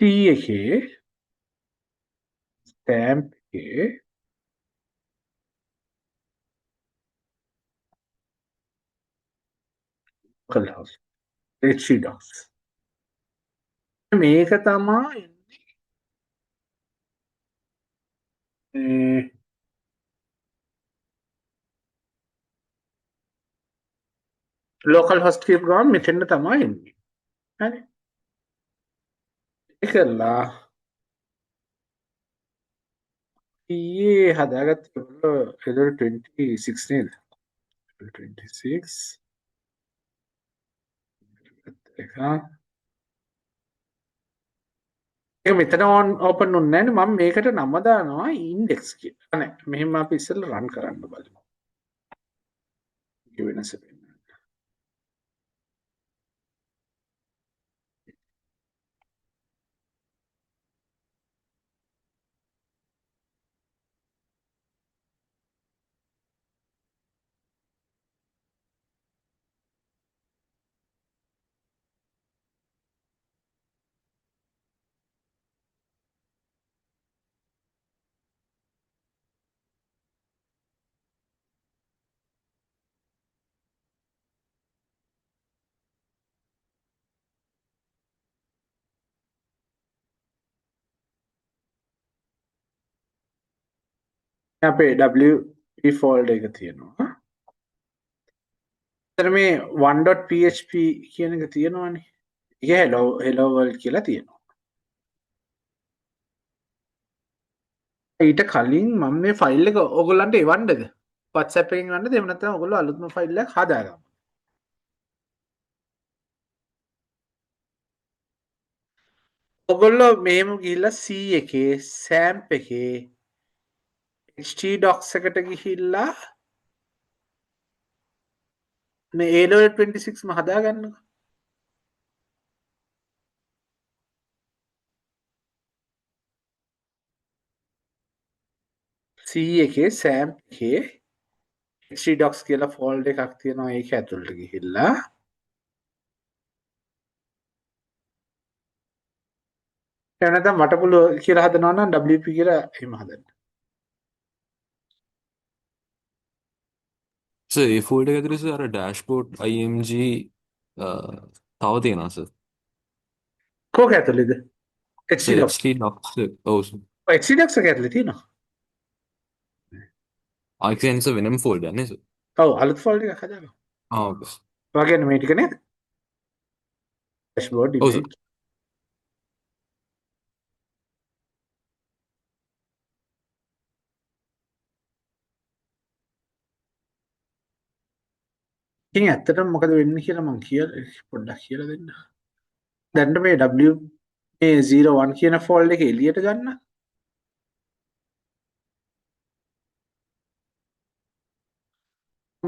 T එකේ stamp එකේ local host htdocs මේක තමයි local host කියපු ගමන් මෙතෙන්ට තමයි එන්නේ. හරි. ඒකලා ඊයේ හදාගත්ත ඒගොල්ලෝ 26 නේද? 26 එක ඒක මෙතන ඕපන් වුන්නේ නැහැ. මම මේකට නම දානවා ඉන්ඩෙක්ස් කියලා. නෑ මෙහෙම අපි ඉස්සෙල්ලා රන් කරන්න බලමු. ඒක වෙනස වෙන්නේ. අපේ WP folder එක තියෙනවා. එතන මේ 1.php කියන එක තියෙනවානේ. ඒක hello world කියලා තියෙනවා. ඊට කලින් මම මේ ෆයිල් එක ඔයගොල්ලන්ට එවන්නද? WhatsApp එකෙන් ගන්නද? එහෙම නැත්නම් ඔයගොල්ලෝ අලුත්ම ෆයිල් එකක් හදාගන්න. ඔයගොල්ලෝ මෙහෙම ගිහිල්ලා C එකේ SAMP එකේ htdocs එකට ගිහිල්ලා මේ A-level 26 ම හදාගන්නකෝ. C එකේ SAMP එකේ htdocs කියලා ෆෝල්ඩර් එකක් තියෙනවා. ඒක ඇතුළට ගිහිල්ලා එහෙම නැත්නම් වටපුල කියලා හදනවා නම් WP කියලා එහෙම හදන්න. සර් ඒ ෆෝල්ඩර් එක ඇතුලේ සර් අර ඩෑෂ්බෝඩ් img තව තියෙනවා සර්. කෝක ඇතුළේද? htdocs. htdocs ඔව් සර්. htdocs එක ඇතුළේ තියෙනවා. ආයික්සෙන්ස් වෙනම ෆෝල්ඩර් නේ සර්. ඔව් අලුත් ෆෝල්ඩර් එකක් හදාගන්න. ඔව්. වගේ මේ ටික නේද? dashboard ඔව් සර්. image. ඉතින් ඇත්තටම මොකද වෙන්නේ කියලා මම පොඩ්ඩක් කියලා දෙන්න. දැන් මේ W මේ 01 කියන ෆෝල්ඩර් එක එළියට ගන්න.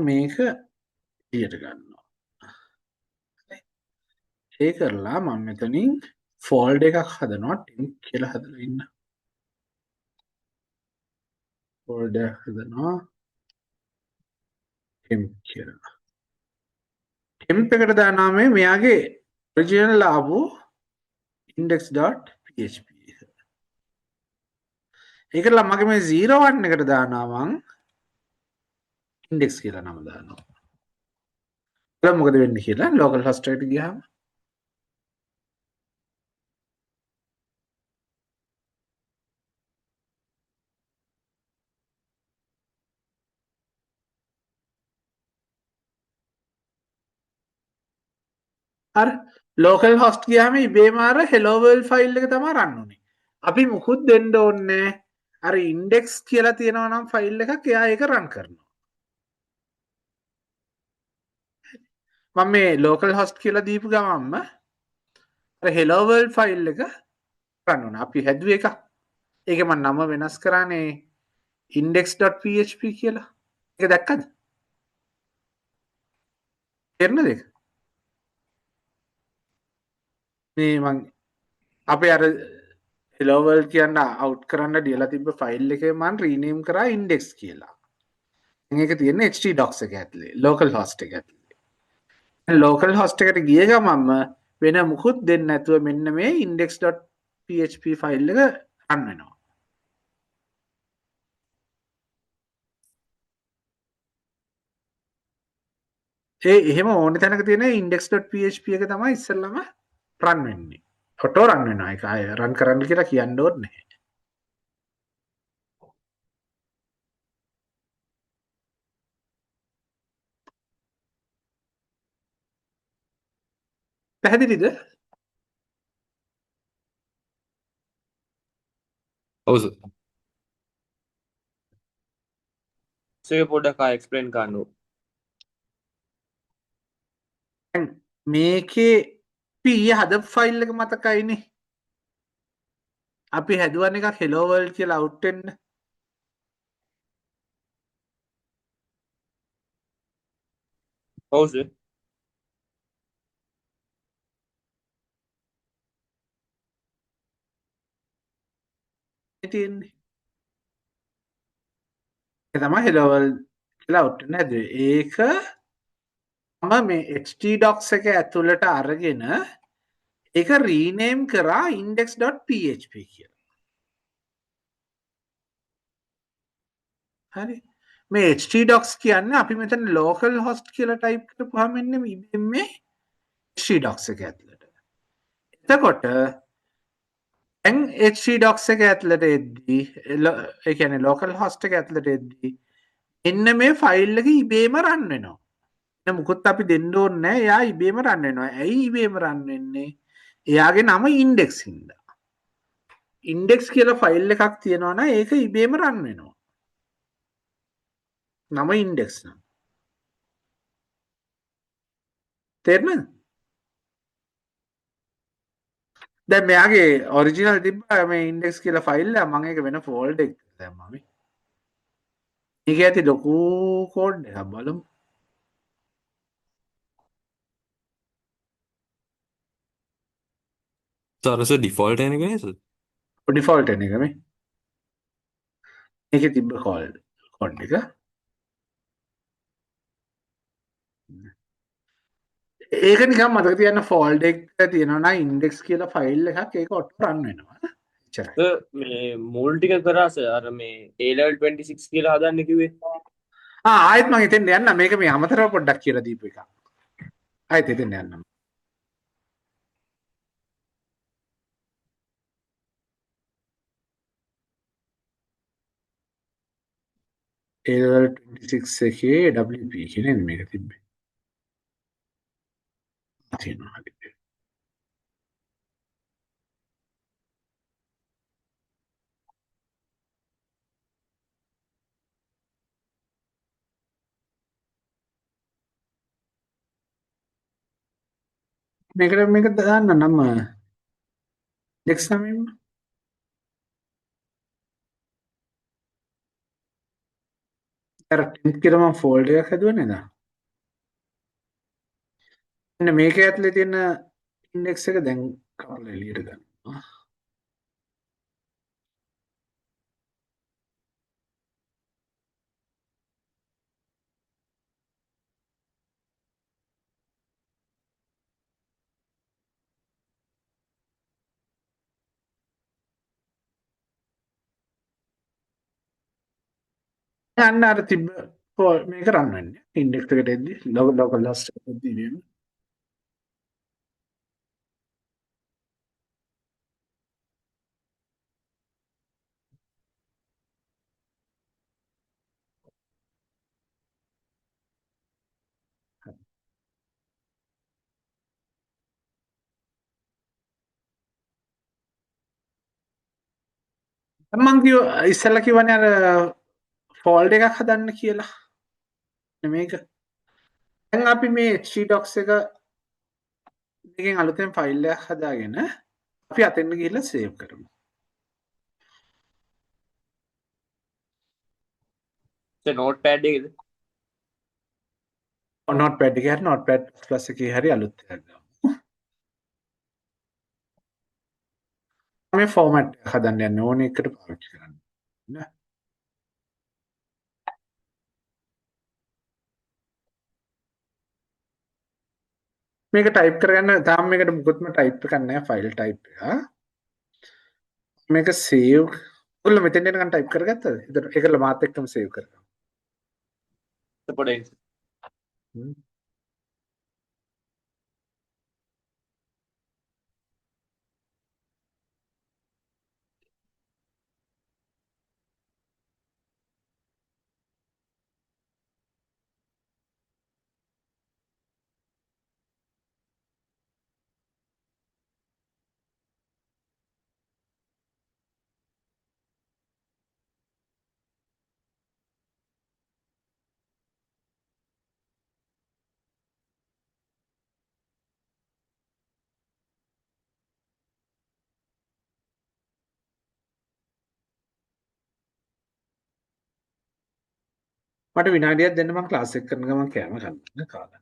මේක එළියට ගන්නවා. ඒ කරලා මම මෙතනින් ෆෝල්ඩර් එකක් හදනවා temp කියලා හදලා ඉන්න. ෆෝල්ඩර් හදනවා temp කියලා. temp එකට දානවා මේ මෙයාගේ ඔරිජිනල් ආපු index.php එක. ඒකලා මගේ මේ 01 එකට දානවා මං index කියලා නම දානවා. ඊළඟ මොකද වෙන්නේ කියලා local host එකට ගියාම අර local host ගියාම ඉබේම අර hello world file එක තමයි run උනේ. අපි මුකුත් දෙන්න ඕනේ අර index කියලා තියෙනවා නම් file එකක් එයා ඒක run කරනවා. මම මේ local host කියලා දීපු ගමන්ම අර hello world file එක run වුණා. අපි හැදුවේ එක. ඒක මම නම වෙනස් කරානේ index.php කියලා. ඒක දැක්කද? තේරෙනද ඒක? මේ මං අපේ අර hello world කියන්න out කරන්න දීලා තිබ්බ ෆයිල් එකේ මම rename කරා index කියලා. ඒක තියෙන්නේ htdocs එක ඇතුලේ local host එක ඇතුලේ. local host එකට ගිය ගමන්ම වෙන මුකුත් දෙන්නේ නැතුව මෙන්න මේ index. index.php ෆයිල් එක රන් වෙනවා. එහෙම ඕන තැනක තියෙන index.php එක තමයි ඉස්සෙල්ලම රන් වෙන්නේ. ඔටෝ රන් වෙනවා. ඒක ආයෙ රන් කරන්න කියලා කියන්න ඕනේ නැහැ. පැහැදිලිද? ඔව් සර්. සර් පොඩ්ඩක් ආයෙ එක්ස්ප්ලেইন කරන්න. දැන් මේකේ අපි ඊයේ හදපු ෆයිල් එක මතකයිනේ. අපි හැදුවන එකක් hello world කියලා අවුට් වෙන්න. ඔව් සර්. තියෙන්නේ. ඒ තමයි hello world කියලා අවුට් වෙන්න හැදුවේ. ඒක මම මේ htdocs එක ඇතුළට අරගෙන ඒක රීනේම් කරා index.php කියලා. හරි. මේ htdocs කියන්නේ අපි මෙතන local host කියලා ටයිප් කරපුවාම එන්නේ ඉබේම මේ htdocs එක ඇතුළට. එතකොට දැන් htdocs එක ඇතුළට එද්දී ඒ කියන්නේ local host එක ඇතුළට එද්දී එන්න මේ ෆයිල් එක ඉබේම රන් වෙනවා. එන මුකුත් අපි දෙන්න ඕනේ නැහැ. එයා ඉබේම රන් වෙනවා. ඇයි ඉබේම රන් වෙන්නේ? එයාගේ නම index හින්දා. index කියලා ෆයිල් එකක් තියෙනවා නම් ඒක ඉබේම රන් වෙනවා. නම index නම්. තේරෙනවද? දැන් මෙයාගේ ඔරිජිනල් තිබ්බා මේ index කියලා ෆයිල් එක මම ඒක වෙන ෆෝල්ඩර් එකකට දැම්මා මේ. මේක ඇති ලොකු කෝඩ් එකක් බලමු. සර් සර් ඩිෆෝල්ට් එක නේ සර්. ඩිෆෝල්ට් එක මේ. මේකේ තිබ්බ කෝඩ් එක. ඒක නිකන් මතක තියන්න ෆෝල්ඩර් එක තියෙනවා නම් index කියලා ෆයිල් එකක් ඒක ඔටෝ රන් වෙනවා. එච්චරයි. සර් මේ මුල් ටික කරා සර් අර මේ A level 26 කියලා හදන්න කිව්වේ. ආයෙත් මම හිතෙන් යන්න මේක මේ අමතරව පොඩ්ඩක් කියලා දීපු එක. ආයෙත් හිතෙන් යන්න. A level 26 එකේ WP කියන්නේ මේක තිබ්බේ. තියෙනවා. මේකට මේක දාන්න නම index නමින්ම අර 10th කියලා මම ෆෝල්ඩර් එකක් හදුවා නේද? මෙන්න මේක ඇතුලේ තියෙන index එක දැන් කපලා එළියට ගන්නවා. අන්න අර තිබ්බ මේක රන් වෙන්නේ. index එකට එද්දි local host එකට එද්දි ඉබේම. මම ඉස්සෙල්ලා කිව්වනේ අර ෆෝල්ඩර් එකක් හදන්න කියලා. මේක. දැන් අපි මේ htdocs එක එකෙන් අලුතෙන් ෆයිල් එකක් හදාගෙන අපි අතෙන්ට ගිහිල්ලා සේව් කරමු. Sir notepad එකේද? notepad එකේ හරි notepad plus එකේ හරි අලුත් එකක් ගමු. මේ ෆෝමැට් එක හදන්න යන්න ඕනේ එකට පාවිච්චි කරන්න. නේ? මේක ටයිප් කරගන්න තාම මේකට මුකුත්ම ටයිප් එකක් නැහැ ෆයිල් ටයිප් එක. මේක සේව් ඔයාලා මෙතෙන් එනකන් ටයිප් කරගත්තද? එතන ඒකල මාත් එක්කම සේව් කරගන්න. පොඩ්ඩක් හ්ම්. මට විනාඩියක් දෙන්න මම ක්ලාස් එක කරන ගමන් කෑම ගන්න කාලා.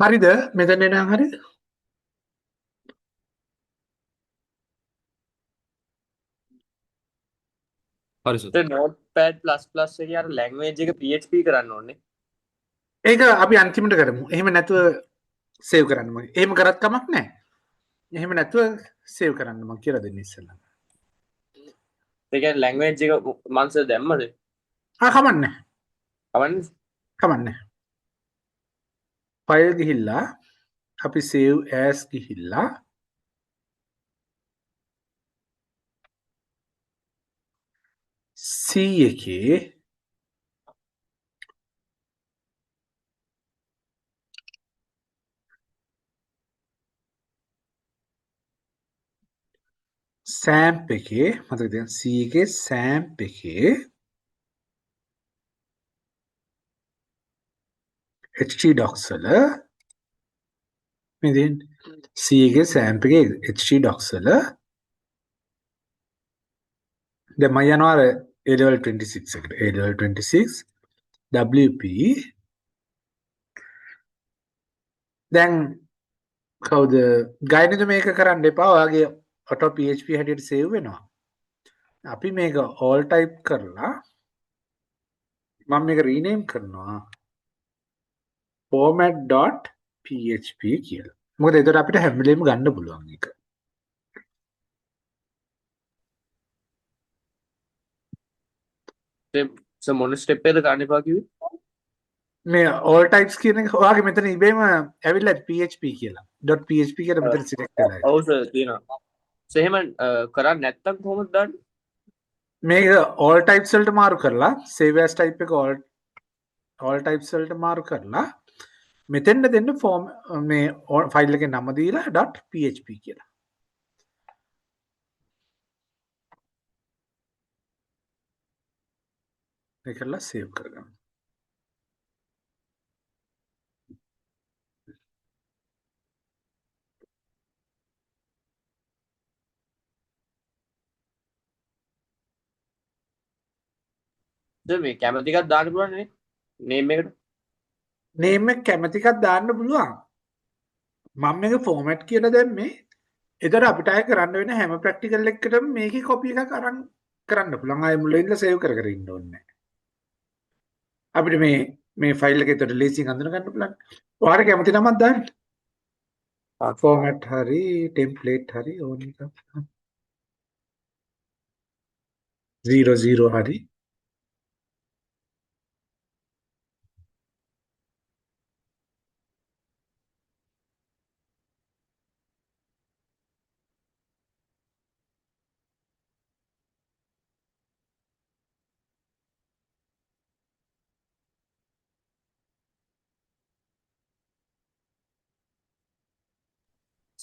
හරිද? මෙතන එනං හරිද? හරි සර්. නෝට්පෑඩ්++ එකේ අර ලැන්ග්වේජ් එක PHP කරන්න ඕනේ. ඒක අපි අන්තිමට කරමු. එහෙම නැතුව සේව් කරන්න මම. එහෙම කරත් කමක් නැහැ. එහෙම නැතුව සේව් කරන්න මම කියලා දෙන්න ඉස්සෙල්ලා. ඒ කියන්නේ ලැන්ග්වේජ් එක මං සර් දැම්මද? කමක් නැහැ. කවන්නේ? කමක් නැහැ. ෆයිල් ගිහිල්ලා අපි save as ගිහිල්ලා C එකේ සෑම්ප් එකේ මතක තියාගන්න C එකේ සෑම්ප් එකේ htdocs වල මේ දෙන්න C එකේ සෑම්ප් එකේ htdocs වල දැන් මම යනවා අර A level 26 එකට A level 26 WP දැන් කවුද ගයිඩද මේක කරන්න එපා ඔයාගේ ඔටෝ PHP හැටියට සේව් වෙනවා අපි මේක all type කරලා මම මේක රීනේම් කරනවා format.php කියලා මොකද එතකොට අපිට හැම වෙලේම ගන්න පුළුවන් එක සර් මොන ස්ටෙප් එකද ගන්න එපා කිව්වේ? මේ all types කියන එක ඔයාගේ මෙතන ඉබේම ඇවිල්ලා PHP කියලා .php කියලා මෙතන select වෙලා ඔව් සර් තියෙනවා. එහෙම කරන්නේ නැත්තම් කොහොමද දාන්නේ? මේක all types වලට මාරු කරලා save as type එක all types වලට මාරු කරලා මෙතෙන්ට දෙන්න ෆෝම් මේ ෆයිල් එකේ නම දීලා .php කියලා. ඒක කරලා save කරගන්න. සර් මේ කැමති එකක් දාන්න පුළුවන් නේ නේම් එකට. name එක කැමති එකක් දාන්න පුළුවන්. මම මේක format කියලා දැම්මේ. ඒතර අපිට ආයෙ කරන්න වෙන හැම practical එකකටම මේකේ copy එකක් අරන් කරන්න පුළුවන්. ආයෙ මුලින් ඉඳලා save කර කර ඉන්න ඕනේ නැහැ. අපිට මේ ෆයිල් එක ඒතර ලේසියෙන් අඳුන ගන්න පුළුවන්. ඔයාලට කැමති නමක් දාන්න. format හරි template හරි ඕන එකක්. 00 හරි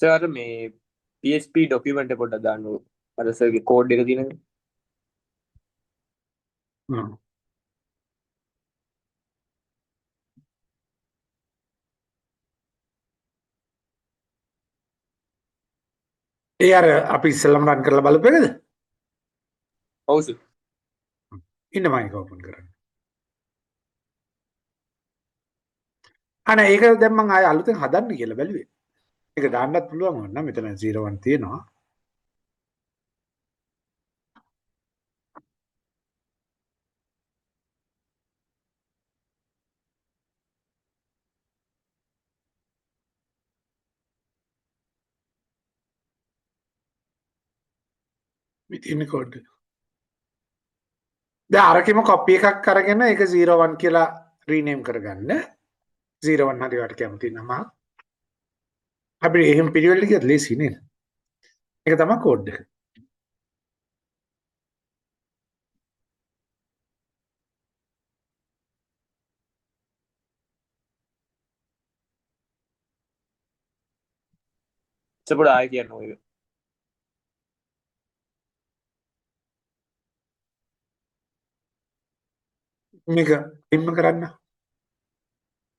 සර් අර මේ PHP ડોකියුමන්ට් එක පොඩ්ඩක් දාන්න ඕන. අර සර්ගේ කෝඩ් එක තියෙනනේ. ඒ අර අපි ඉස්සෙල්ලම රන් කරලා බලපු එකද? ඔව් සර්. ඉන්න මම ඒක ඕපන් කරන්න. අනේ ඒක දැන් මම ආයෙ අලුතෙන් හදන්න කියලා බැලුවේ. ඒක දාන්නත් පුළුවන් වුණා. මෙතන 01 තියෙනවා. ඉතින් කෝඩ් එක. දැන් අරකෙම කොපි එකක් අරගෙන ඒක 01 කියලා රීනේම් කරගන්න. 01 හරි වට කැමති නම. අපි එහෙම පිළිවෙල ගියත් ලේසි නේද? ඒක තමයි කෝඩ් එක. සර් පොඩ්ඩක් ආයෙ කියන්න ඕන ඒක. මේක ඉන්න කරන්න.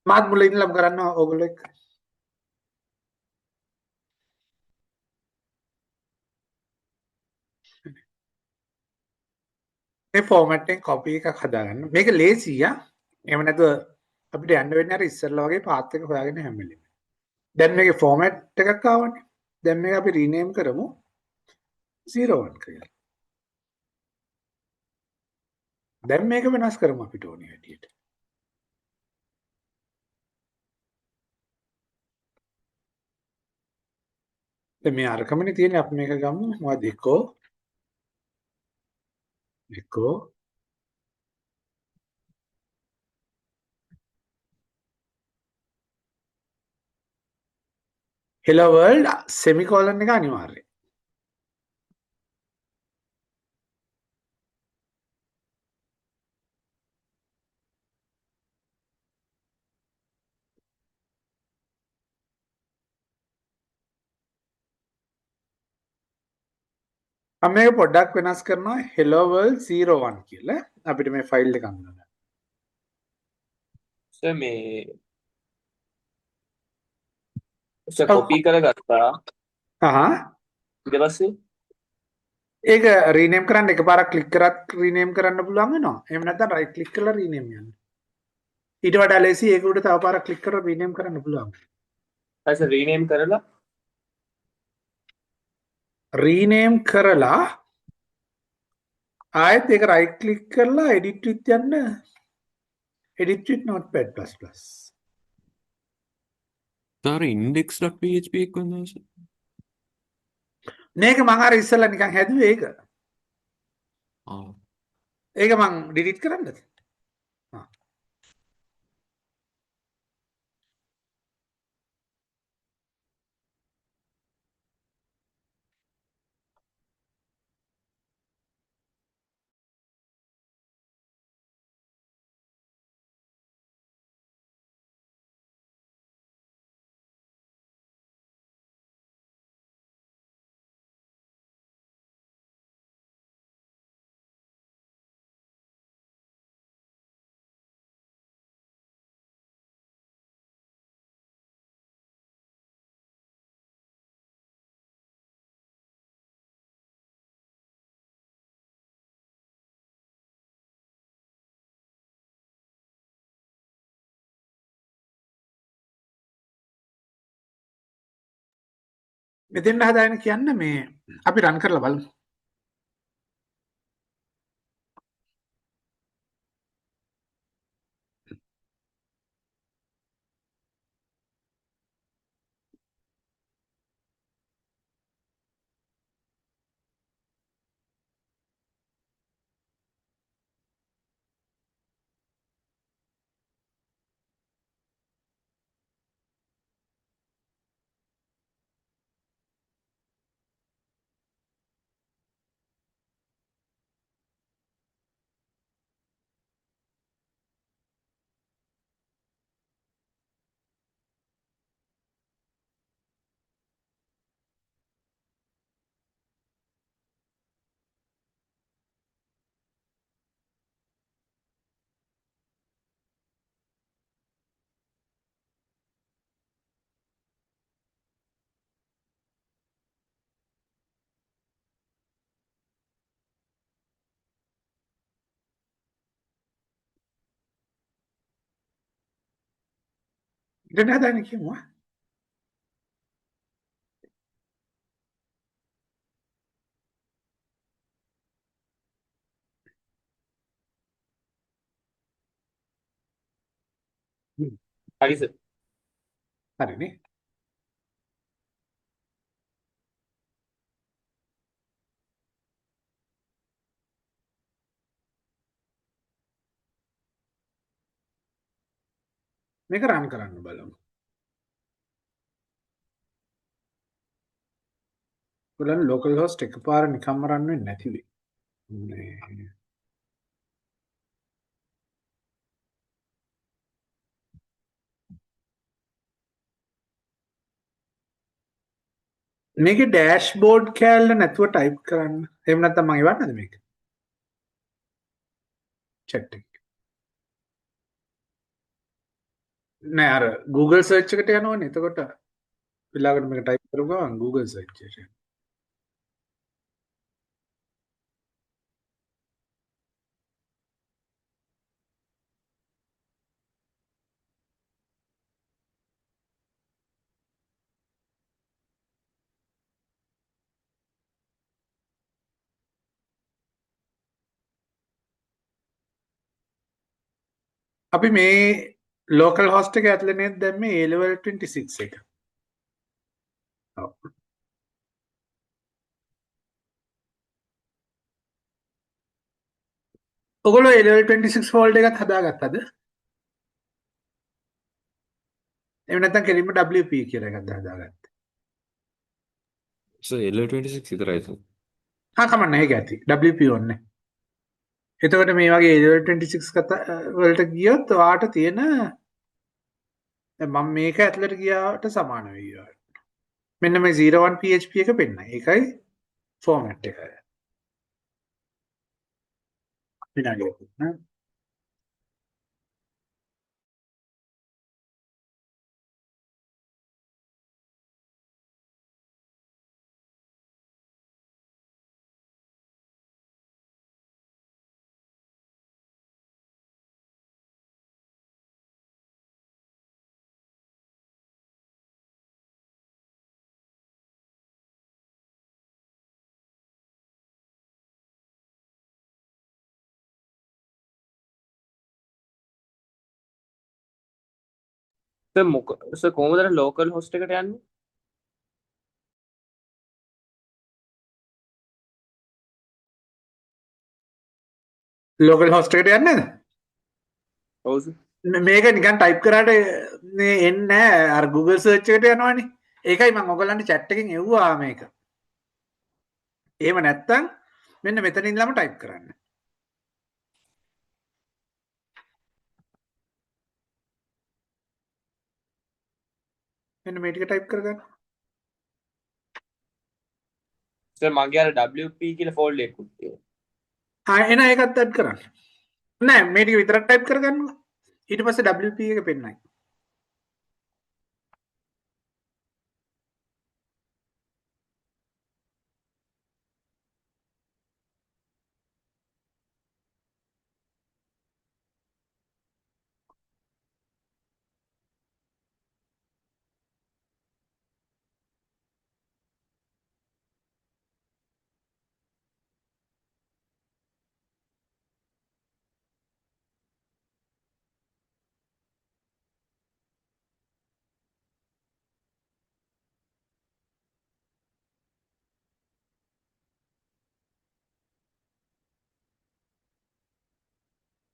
මාත් මුලින් ඉඳලම කරන්න ඕගොල්ලෝ එක්ක. මේ ෆෝමැට් එකෙන් කොපි එකක් හදාගන්න. මේක ලේසි යා. එහෙම නැතුව අපිට යන්න වෙන්නේ අර ඉස්සෙල්ලා වගේ පාත් එක හොයාගෙන හැම වෙලෙම. දැන් මේකේ ෆෝමැට් එකක් ආවනේ. දැන් මේක අපි රීනේම් කරමු 01 කියලා. දැන් මේක වෙනස් කරමු අපිට ඕනේ හැටියට. දැන් මේ අරකමනේ තියෙන්නේ අපි මේක ගමු මොකද echo hello world semicolon එක අනිවාර්යයි. මම මේක පොඩ්ඩක් වෙනස් කරනවා hello world 01 කියලා අපිට මේ ෆයිල් එක අඳුනගන්න. සර් මේ සර් කොපි කරගත්තා. ඊට පස්සේ ඒක රීනේම් කරන්න එකපාරක් ක්ලික් කරත් රීනේම් කරන්න පුළුවන් වෙනවා. එහෙම නැත්නම් රයිට් ක්ලික් කරලා රීනේම් යන්න. ඊට වඩා ලේසි ඒක උඩ තව පාරක් ක්ලික් කරලා රීනේම් කරන්න පුළුවන්. හරි සර් රීනේම් කරලා ආයෙත් ඒක රයිට් ක්ලික් කරලා edit with යන්න edit with notepad++. තර index.php එක වුණා සර්. මේක මම අර ඉස්සෙල්ලා නිකන් හැදුවේ ඒක. ආ ඒක මං ඩිලීට් කරන්නද? මෙතෙන්ට හදාගෙන කියන්න මේ අපි රන් කරලා බලමු. මෙතෙන්ට හදාගෙන කියමු. හරි සර්. හරිනේ. මේක රන් කරන්න බලමු. ඔයගොල්ලන් ලෝකල් හොස්ට් එකපාර නිකම්ම රන් වෙන්නේ නැති වෙයි. මේ මේකේ ඩෑෂ්බෝඩ් කෑල්ල නැතුව ටයිප් කරන්න. එහෙම නැත්නම් මම එවන්නද මේක? chat එක. නෑ අර Google search එකට යනවනේ. එතකොට ඊළඟට මේක ටයිප් කරපු ගමන් Google search එකට. අපි මේ local host එක ඇතුලේ නේද දැම්මේ A level 26 එක. ඔව්. ඔයගොල්ලෝ A level 26 folder එකත් හදාගත්තද? එහෙම නැත්නම් කෙලින්ම WP කියලා එකක්ද හදාගත්තේ? සර් L26 විතරයි සර්. හා කමන්න ඒක ඇති. WP ඕනේ. එතකොට මේ වගේ A level 26 කතා වලට ගියොත් ඔයාට තියෙන දැන් මම මේක ඇතුලට ගියාට සමාන වෙයි. මෙන්න මේ 01 PHP එක පෙන්නයි. ඒකයි ෆෝමැට් එක. විනාඩියක්. සර් කොහොමද ලෝකල් හොස්ට් එකට යන්නේ? ලෝකල් හොස්ට් එකට යන්නේ නැද? ඔව් සර්. මේක නිකන් ටයිප් කරාට මේ එන්නේ නැහැ. අර Google search එකට යනවනේ. ඒකයි මම ඔයගලන්ට chat එකෙන් එව්වා මේක. එහෙම නැත්තම් මෙන්න මෙතන ඉඳලම ටයිප් කරන්න. මෙන්න මේ ටික ටයිප් කරගන්න. සර් මගේ අර WP කියලා ෆෝල්ඩර් එකකුත් තියෙනවා. එන ඒකත් ඇඩ් කරන්න. නෑ මේ ටික විතරක් ටයිප් කරගන්නකෝ. ඊට පස්සේ WP එක පෙන්නයි.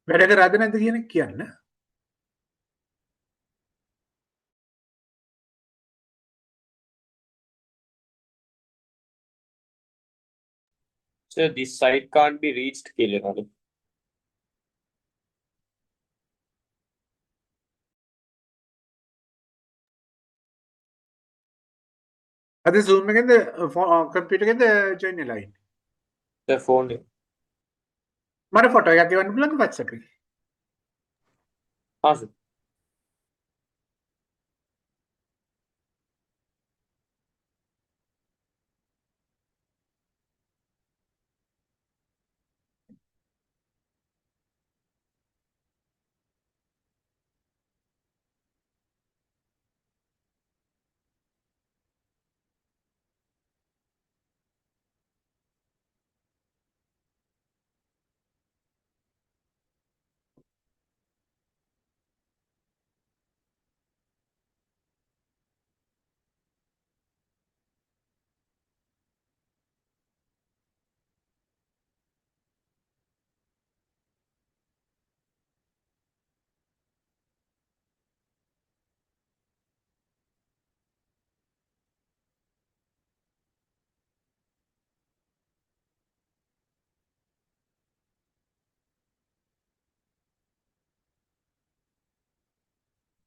වැඩ කරාද නැද්ද කියන එක කියන්න. So this site can't be reached කියලා. අද Zoom එකෙන්ද කම්පියුටර් එකෙන්ද ජොයින් වෙලා ඉන්නේ. The phone. මට ෆොටෝ එකක් එවන්න පුළුවන්ද WhatsApp එකේ? ආස.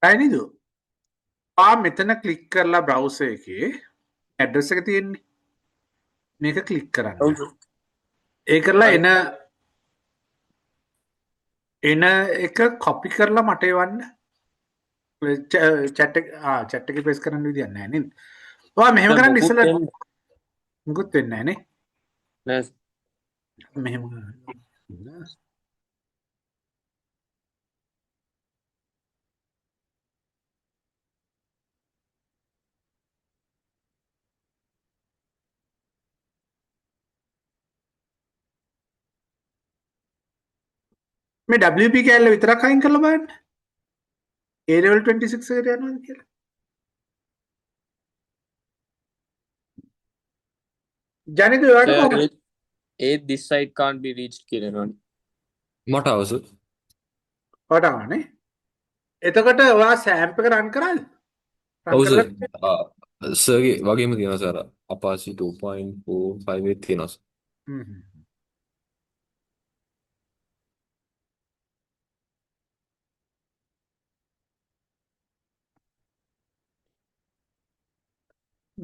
අයිනිද? මෙතන ක්ලික් කරලා බ්‍රවුසර් එකේ ඇඩ්‍රස් එක තියෙන්නේ. මේක ක්ලික් කරන්න. ඒ කරලා එන එක කොපි කරලා මට එවන්න. chat එකේ පේස්ට් කරන්න විදියක් නැහැ නේද? ඔයා මෙහෙම කරන්න ඉස්සෙල්ලා මුකුත් වෙන්නේ නැහැ නේ. නෑ. මෙහෙම මේ WP කැල්ල විතරක් අයින් කරලා බලන්න. A level 26 එකට යනවාද කියලා. ජනිත ඔයාට කොහොමද? This site can't be reached කියලා. මට අවස. ඔයාටනේ. එතකොට ඔයා සෑම්ප් එක රන් කරාද? ඔව් සර්. සර්ගේ වගේම තියෙනවා සර්. Apache 2.458 තියෙනවා සර්.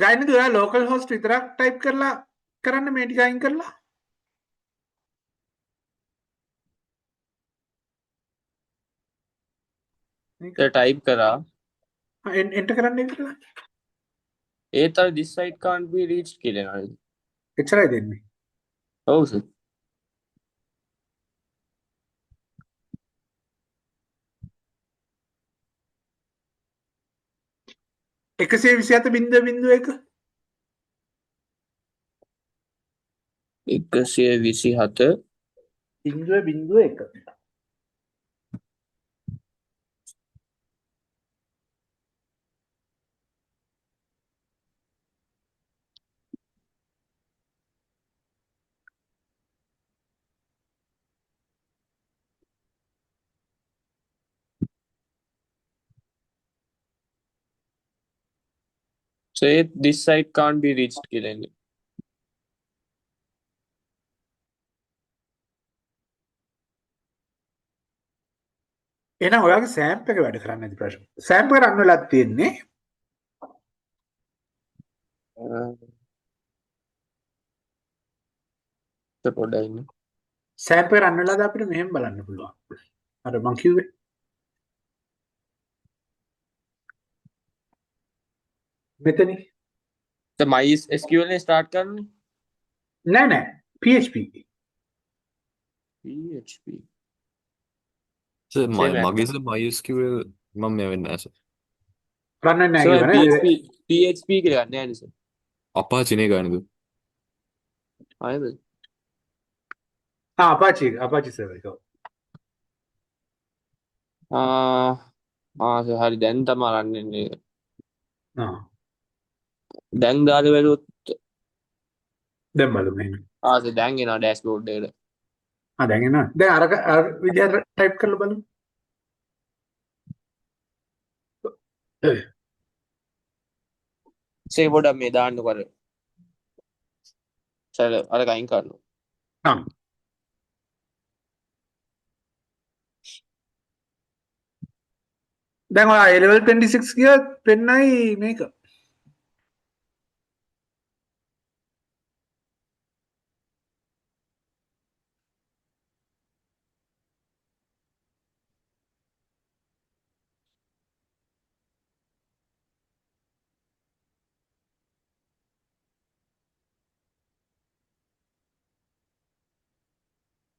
ගයිනද ඔයා ලෝකල් හොස්ට් විතරක් ටයිප් කරලා කරන්න මේ ටික අයින් කරලා. type කරා. එන්ටර් කරන්න ඒක කරලා. ඒත් අර this site can't be reached කියලා නේද? එච්චරයි දෙන්නේ. ඔව් sir. එකසේ 27.01 127 0.01 So this site can't be reached කියලා නේ. එහෙනම් ඔයාගේ සෑම්ප් එක වැඩ කරන්නේ නැති ප්‍රශ්න. සෑම්ප් එක රන් වෙලා තියෙන්නේ. පොඩ්ඩයි ඉන්න. සෑම්ප් එක රන් වෙලාද අපිට මෙහෙම බලන්න පුළුවන්. අර මං කිව්වේ. මෙතන MySQL ने start කරන්නේ? නෑ PHP. සර් මගේ සර් MySQL මම මේ වෙන්නේ නැහැ සර්. රන් වෙන්නේ නැහැ කියවනේ. PHP කියලා ගන්න නෑනේ සර්. Apache නේ ගන්නද? ආයෙද? Apache server එක. සර් හරි දැන් තමයි රන් වෙන්නේ. දැන් දාලා බැලුවොත් දැන් බලමු එහෙනම්. සර් දැන් එනවා ඩෑෂ්බෝඩ් එකට. දැන් එනවා. දැන් අර විදිහට ටයිප් කරලා බලමු. සේ පොඩක් මේ දාන්න කර සැල අර කයින් කරන්න නම් දැන් ඔයා A level 26 කියලා පෙන්නයි මේක.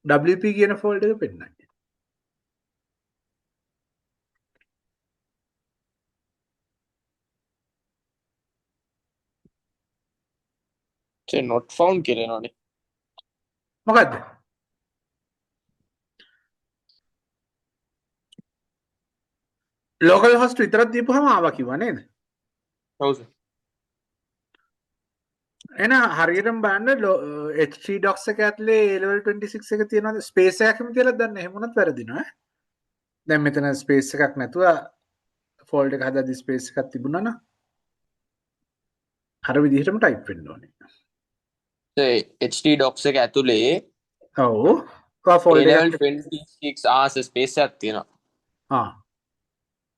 WP කියන ෆෝල්ඩර් එක පෙන්නයි. not found කියලනනේ මොකද්ද? local host විතරක් දීපුවම ආවා කිව්වා නේද? ඔව් සර් එහෙනම් හරියටම බලන්න HT docs එක ඇතුලේ A level 26 එක තියෙනවද? ස්පේස් එකක්ම තියලා දන්න. එහෙම වුණත් වැරදිනවා ඈ. දැන් මෙතන ස්පේස් එකක් නැතුව ෆෝල්ඩර් එක හදද්දි ස්පේස් එකක් තිබුණා නම් අර විදිහටම ටයිප් වෙන්න ඕනේ. HT docs එක ඇතුලේ ඔව්. ඔය ෆෝල්ඩර් A-level එකක් 26 ආස ස්පේස් එකක් තියෙනවා ආ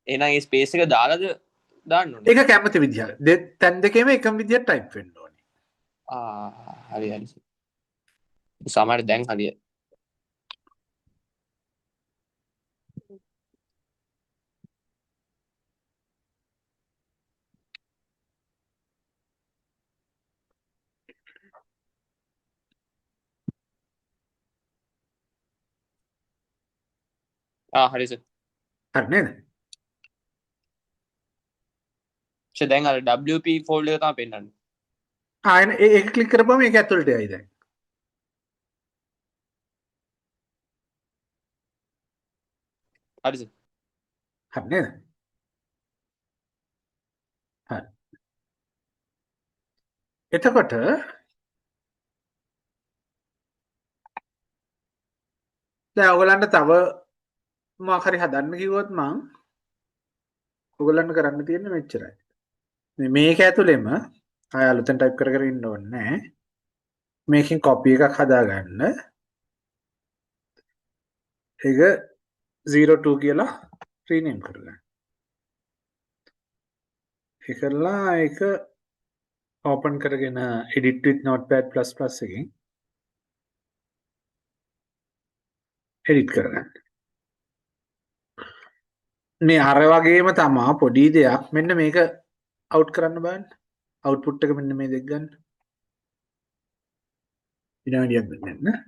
එහෙනම් ඒ ස්පේස් එක දාලාද දාන්න ඕනේ ඒක කැමති විදිහ. තැන් දෙකේම එකම විදිහට ටයිප් වෙන්න ඕනේ. හරි හරි සමහර දැන් හරිය හරි සර් හරි නේද? දැන් අර WP ෆෝල්ඩර් එක තමයි පෙන්නන්නේ ආ එන ඒක ක්ලික් කරපුවම ඒක ඇතුළට යයි දැන්. හරි සර් හරි නේද? හරි. එතකොට දැන් ඔයගලන්ට තව මොකක් හරි හදන්න කිව්වොත් මං ඔයගලන්ට කරන්න තියෙන්නේ මෙච්චරයි. මේක ඇතුළෙම ආය අලුතෙන් ටයිප් කර කර ඉන්න ඕනේ නැහැ. මේකෙන් කොපි එකක් හදාගන්න. ඒක 02 කියලා රීනේම් කරගන්න. ඒකලා ඒක ඕපන් කරගෙන edit with notepad++ එකෙන් edit කරගන්න. මේ අර වගේම තමා පොඩි දෙයක් මෙන්න මේක අවුට් කරන්න බලන්න. අවුට්පුට් එක මෙන්න මේ දෙක ගන්න. විනාඩියක් ගන්න.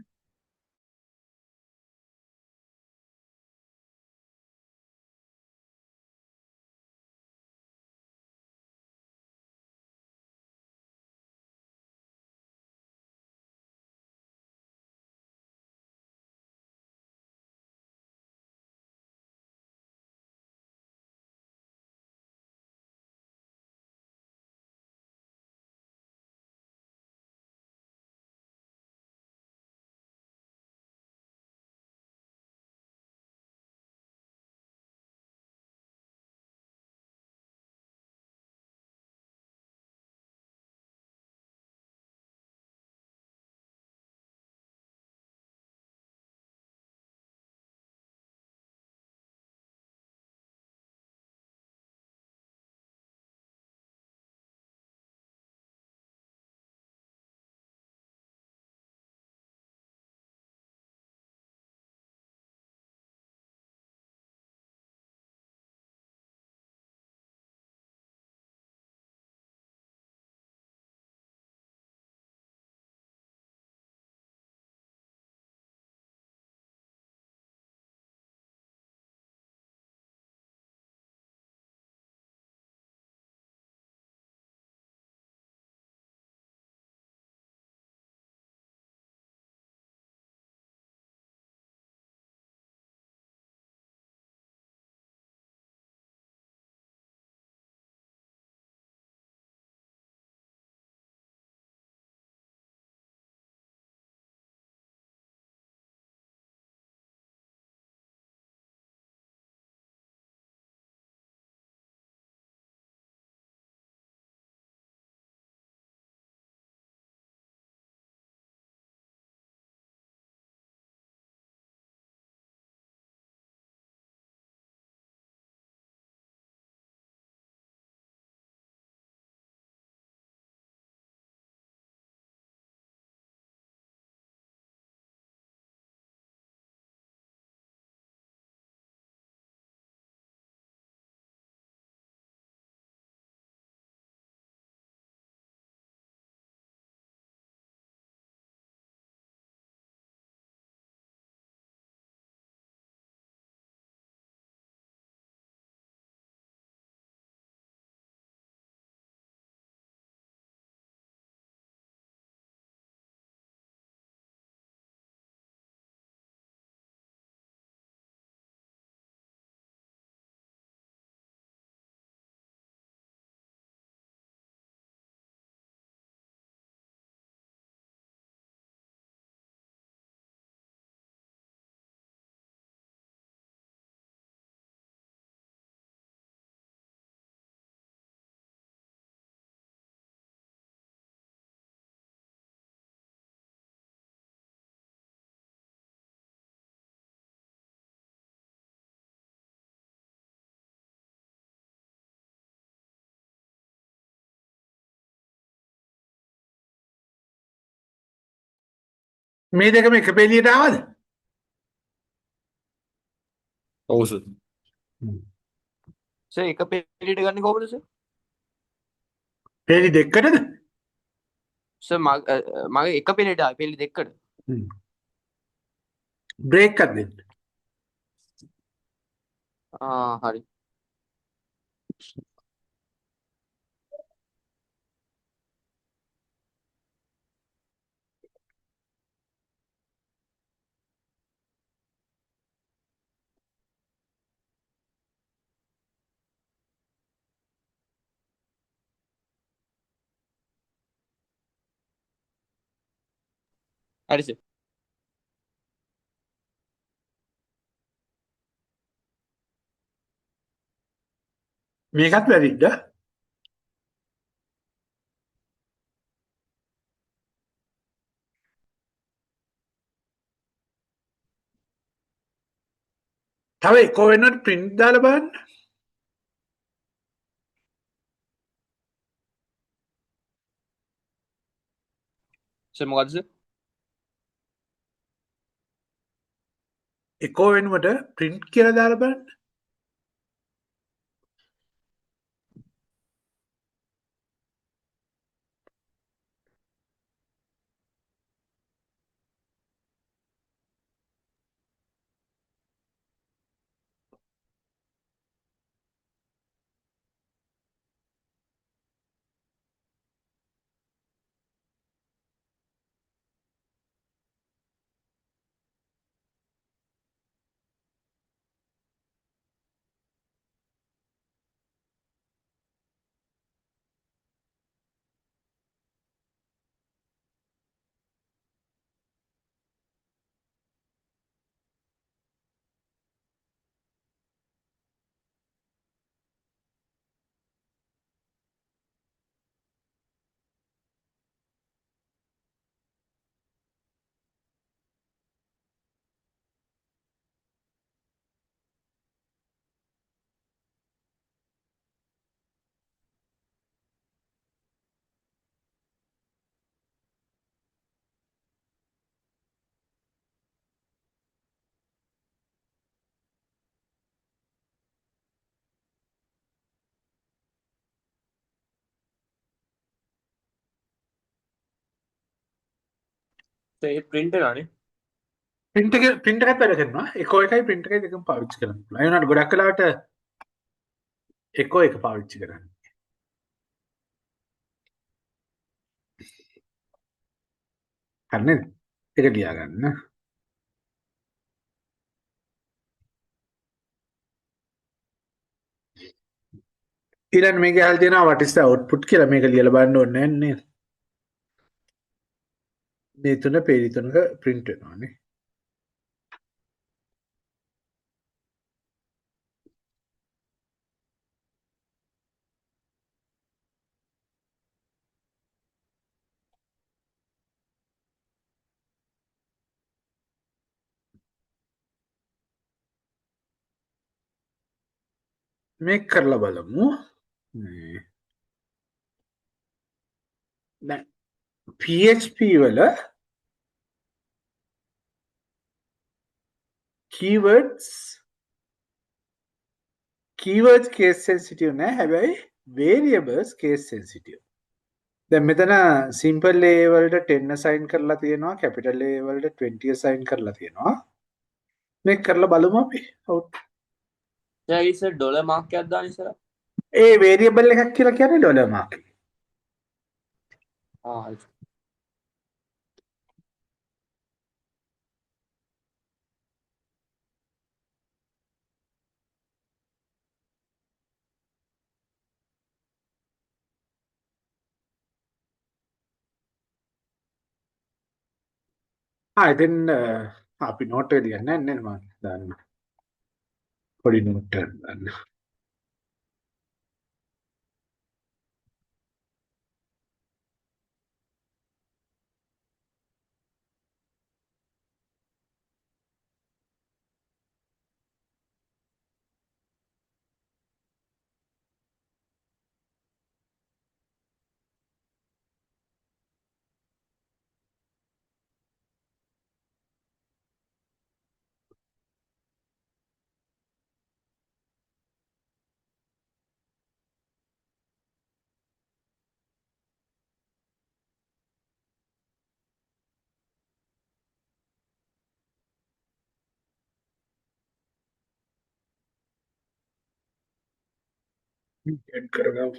මේ දෙකම එක පෙළියට ආවද? ඔව් සර්. සර් එක පෙළියට ගන්න කොහොමද සර්? පෙළි දෙකකටද? සර් මගේ එක පෙළියට ආවේ පෙළි දෙකකට. බ්‍රේක් එකක් දෙන්න. හරි. හරි සර්. මේකත් වැරදිද? තව එකෝ වෙනවට print දාලා බලන්න. සර් මොකද්ද සර්? එකෝ වෙනුවට print කියලා දාලා බලන්න. සර් ඒ print වෙනානේ. print එකත් වැඩ කරනවා. එකෝ එකයි print එකයි දෙකම පාවිච්චි කරන්න පුළුවන්. ඒ වුණාට ගොඩක් වෙලාවට එකෝ එක පාවිච්චි කරන්න. හරි නේද? ඒක ලියා ගන්න. ඊළඟ මේක අහලා තියෙනවා what is the output කියලා. මේක ලියලා බලන්න ඕනේ නැහැ නේද? මේ තුන පේජ් තුනක print වෙනවානේ. මේක කරලා බලමු. මේ දැන් PHP වල keywords case sensitive නෑ. හැබැයි variables case sensitive. දැන් මෙතන simple A වලට 10 assign කරලා තියෙනවා, capital A වලට 20 assign කරලා තියෙනවා. මේක කරලා බලමු අපි. සර් ඒ සර් ඩොලර් මාක් එකක් දාන්න ඉස්සරහ. ඒ variable එකක් කියලා කියන්නේ dollar mark. හරි. ඉතින් අපි note එක ලියන්නේ නැහැ නේද? මම දාන්න. පොඩි note එකක් දාන්න. Add කරගමු.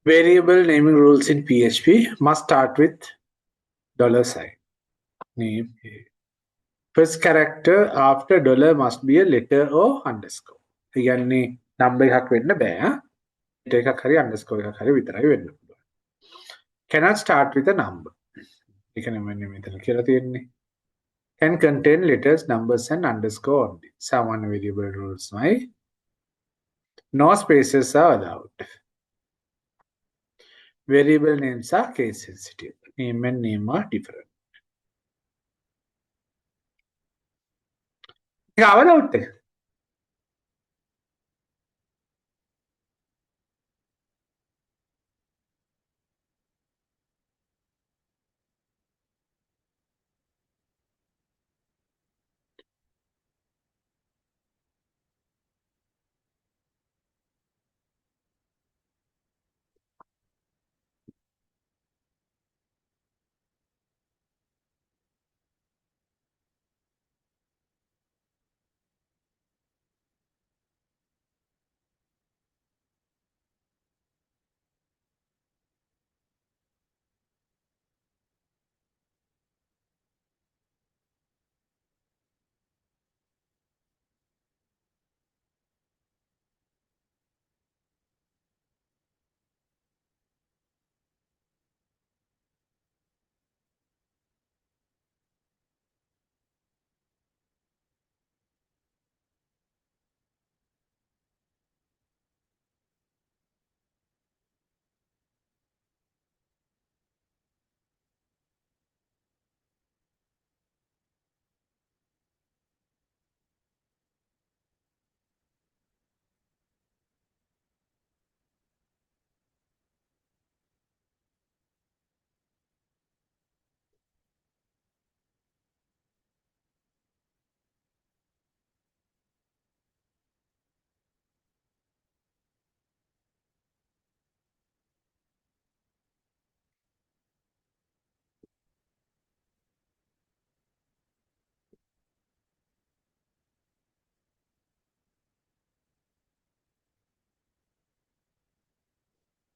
Variable naming rules in PHP must start with $sign. Name. First character after dollar must be a letter or underscore. ඒ කියන්නේ number එකක් වෙන්න බෑ. letter එකක් හරි underscore එකක් හරි විතරයි වෙන්න පුළුවන්. Cannot start with a number. ඒ කියන්නේ මෙතන කියලා තියෙන්නේ. Can contain letters, numbers and underscore only. සාමාන්‍ය variable rules මයි. No spaces are allowed. Variable names are case sensitive. Name and name are different. ඒක අවලවුත් එක.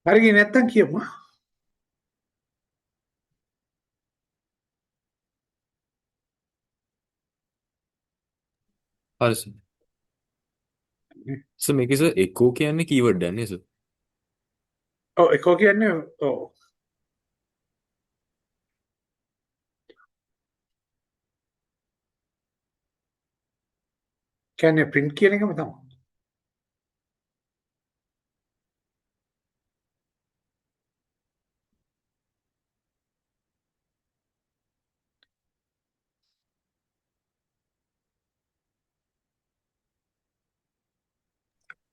හරි ගියේ නැත්තම් කියමු. හරි සර්. සර් මේකේ සර් එකෝ කියන්නේ කීවර්ඩ් එකක් නේ සර්? ඔව් echo කියන්නේ ඔව්. කියන්නේ print කියන එකම තමයි.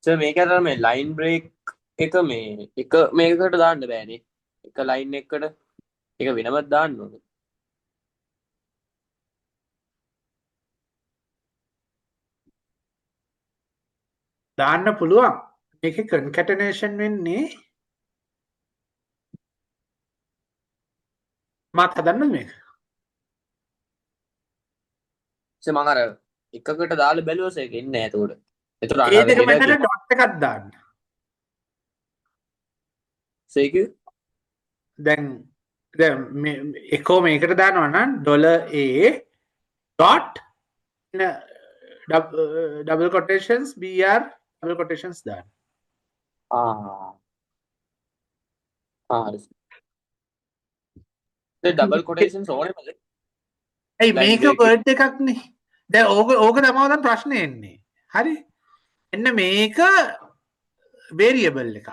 සර් මේක අර මේ ලයින් බ්‍රේක් එක මේ එක මේකට දාන්න බෑනේ. එක ලයින් එකකට ඒක වෙනමත් දාන්න ඕනේ. දාන්න පුළුවන්. මේකේ concatenation වෙන්නේ මාත් හදන්නද මේක? සර් මම අර එකකට දාලා බැලුවොත් ඒක එන්නේ නැහැ එතකොට. එතකොට ඒ දෙක අර මැදට dot එකක් දාන්න. සේක දැන් මේ echo මේකට දානවා නම් $a dot double quotations br double quotations දාන්න. හරි. ඩබල් කොටේෂන්ස් ඕනේමද? ඇයි Line මේක break වර්ඩ් එකක්නේ. දැන් ඕක තමයි දැන් ප්‍රශ්නේ එන්නේ. හරි. එන්න මේක variable එකක්.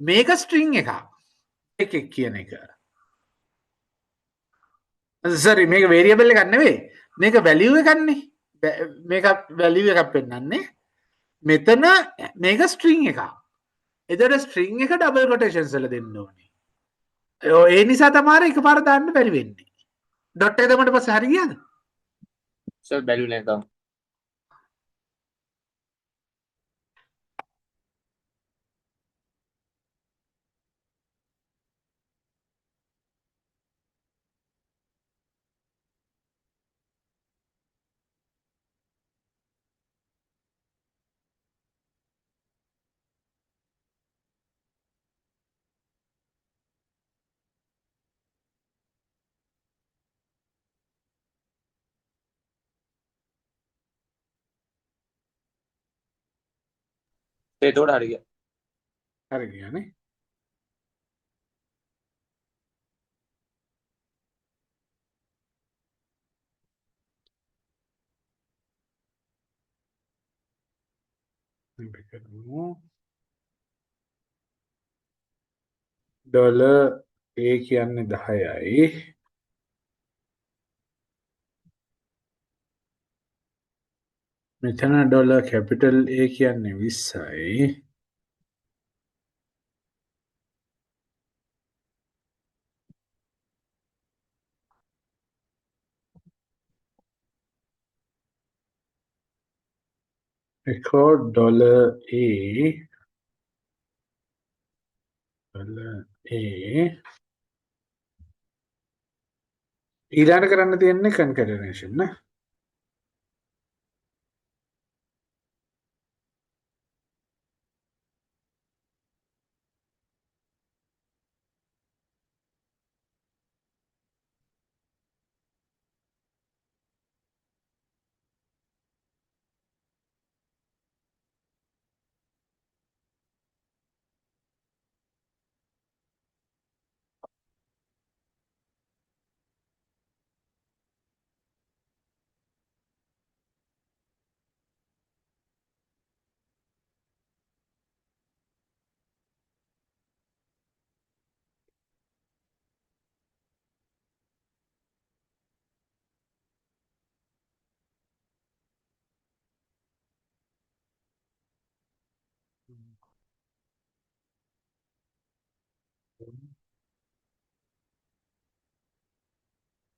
මේක string එකක්. එකක් කියන එක. sorry මේක variable එකක් නෙවෙයි. මේක value එකක්නේ. මේක value එකක් පෙන්නන්නේ. මෙතන මේක string එකක්. එතකොට string එක double quotations වල දෙන්න ඕනේ. ඒ නිසා තමයි එකපාර දාන්න බැරි වෙන්නේ. dot එක දැම්මට පස්සේ හරි ගියාද? සර් බැලුවේ නැහැ තාම. එතකොට හරි ගියා. හරි ගියානේ. අපි කරමු ඩොලර් A කියන්නේ 10යි. මෙතන ඩොලර් කැපිටල් A කියන්නේ 20යි. record $A ඊළඟ කරන්න තියෙන්නේ concatenation නේ.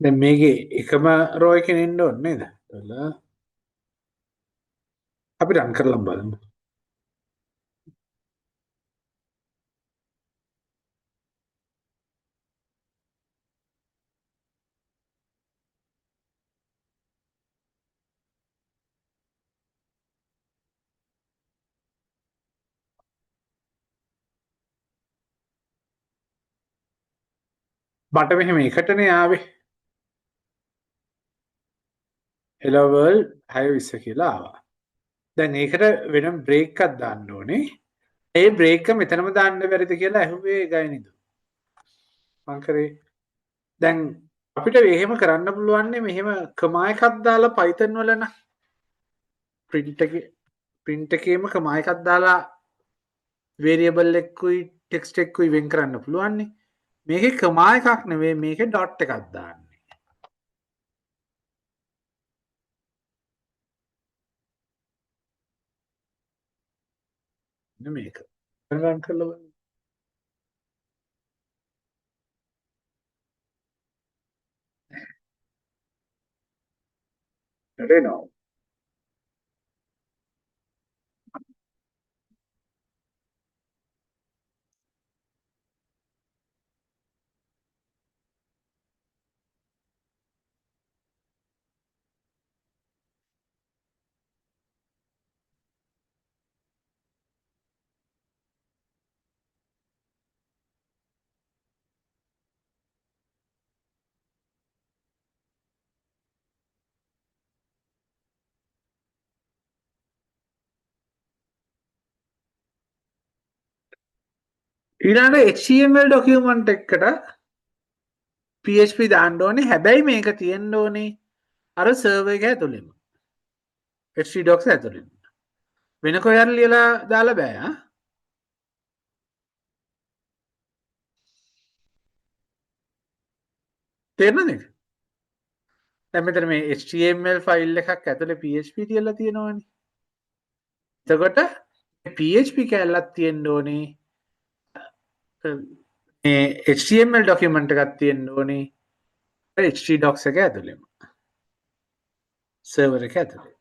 දැන් මේකේ එකම රෝ එකේ ඉන්න ඕනේ නේද? ඩොලර් අපි රන් කරලා බලමු. මට මෙහෙම එකටනේ ආවේ. hello world 6:20 කියලා ආවා. දැන් ඒකට වෙනම බ්‍රේක් එකක් දාන්න ඕනේ. ඒ බ්‍රේක් එක මෙතනම දාන්න බැරිද කියලා ඇහුවේ ගයිනිද. මං කරේ දැන් අපිට එහෙම කරන්න පුළුවන් මෙහෙම කමා එකක් දාලා Python වල නම් print එකේම කමා එකක් දාලා variable එකකුයි text එකකුයි වෙන් කරන්න පුළුවන් නේ. මේකේ කමා එකක් නෙවෙයි මේකේ dot එකක් දාන්නේ. මේක රන් කරලා බලන්න. රෙනෝ ඊළඟ HTML document එකකට PHP දාන්න ඕනේ. හැබැයි මේක තියෙන්න ඕනේ අර සර්වර් එක ඇතුළෙම. htdocs ඇතුළෙම. වෙන කොහේ හරි ලියලා දාලා බෑ ආ. තේරෙනවද ඒක? දැන් මෙතන මේ HTML ෆයිල් එකක් ඇතුලේ PHP කියලා තියෙනවනේ. එතකොට PHP කැලලක් තියෙන්න ඕනේ. මේ HTML ડોකියුමන්ට් එකක් තියෙන්න ඕනේ. htdocs එක ඇතුලේම. සර්වර් එක ඇතුලේ.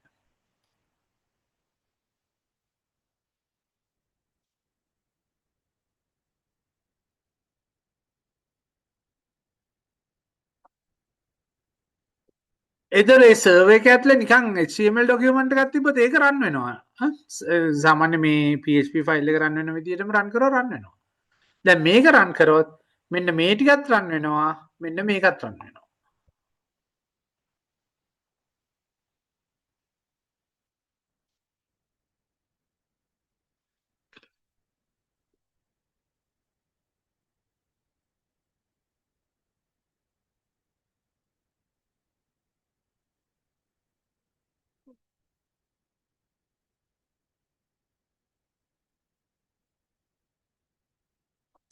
එතකොට ඒ සර්වර් එක ඇතුලේ නිකන් HTML ડોකියුමන්ට් එකක් තිබ්බොත් ඒක රන් වෙනවා. සාමාන්‍ය මේ PHP ෆයිල් එක රන් වෙන විදිහටම රන් කරව රන් වෙනවා. දැන් මේක රන් කරොත් මෙන්න මේ ටිකත් රන් වෙනවා. මෙන්න මේකත් රන් වෙනවා.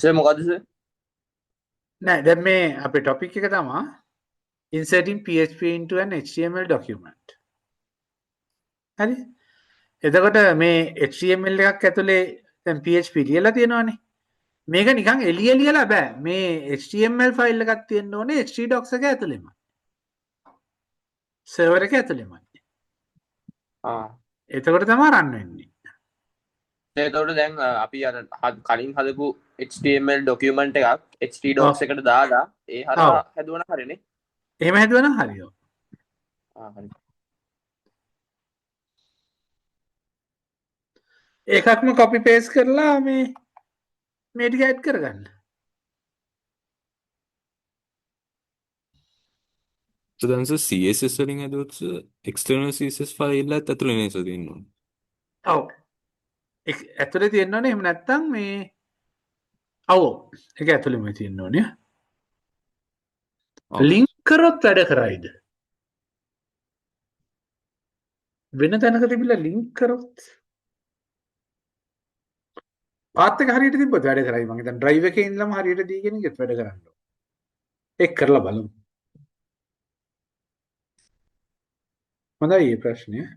සර් මොකද්ද සර්? නෑ දැන් මේ අපේ ටොපික් එක තමා inserting PHP into an HTML document. හරි. එතකොට මේ HTML එකක් ඇතුලේ දැන් PHP ලියලා තියෙනවානේ. මේක නිකන් එළිය ලියලා බෑ. මේ HTML ෆයිල් එකක් තියෙන්න ඕනේ htdocs එක ඇතුලේම. සර්වර් එක ඇතුලේමයි. එතකොට තමයි රන් වෙන්නේ. එතකොට දැන් අපි අර කලින් හදපු HTML ડોකියුමන්ට් එකක් htdocs එකට දාලා ඒ හරහා හැදුවන හරිනේ. එහෙම හැදුවනම් හරි. හරි. ඒකක්ම කොපි පේස්ට් කරලා මේ ටික ඇඩ් කරගන්න. So දැන් සර් CSS වලින් හදුවොත් external CSS ෆයිල් එකත් ඇතුලේ නේද සර් තියෙන්න ඕනේ. ඔව්. ඒක ඇතුලේ තියෙන්න ඕනේ. එහෙම නැත්නම් මේ ඔව්. ඒක ඇතුලේම තියෙන්න ඕනේ. ලින්ක් කරොත් වැඩ කරයිද? වෙන තැනක තිබිලා ලින්ක් කරොත් පාත් එක හරියට තිබ්බොත් වැඩ කරයි. මම හිතන්නේ ඩ්‍රයිව් එකේ ඉඳලම හරියට දීගෙන ඉගෙත් වැඩ කරන්න ඕනේ. ඒක කරලා බලමු. හොඳයි මේ ප්‍රශ්නය.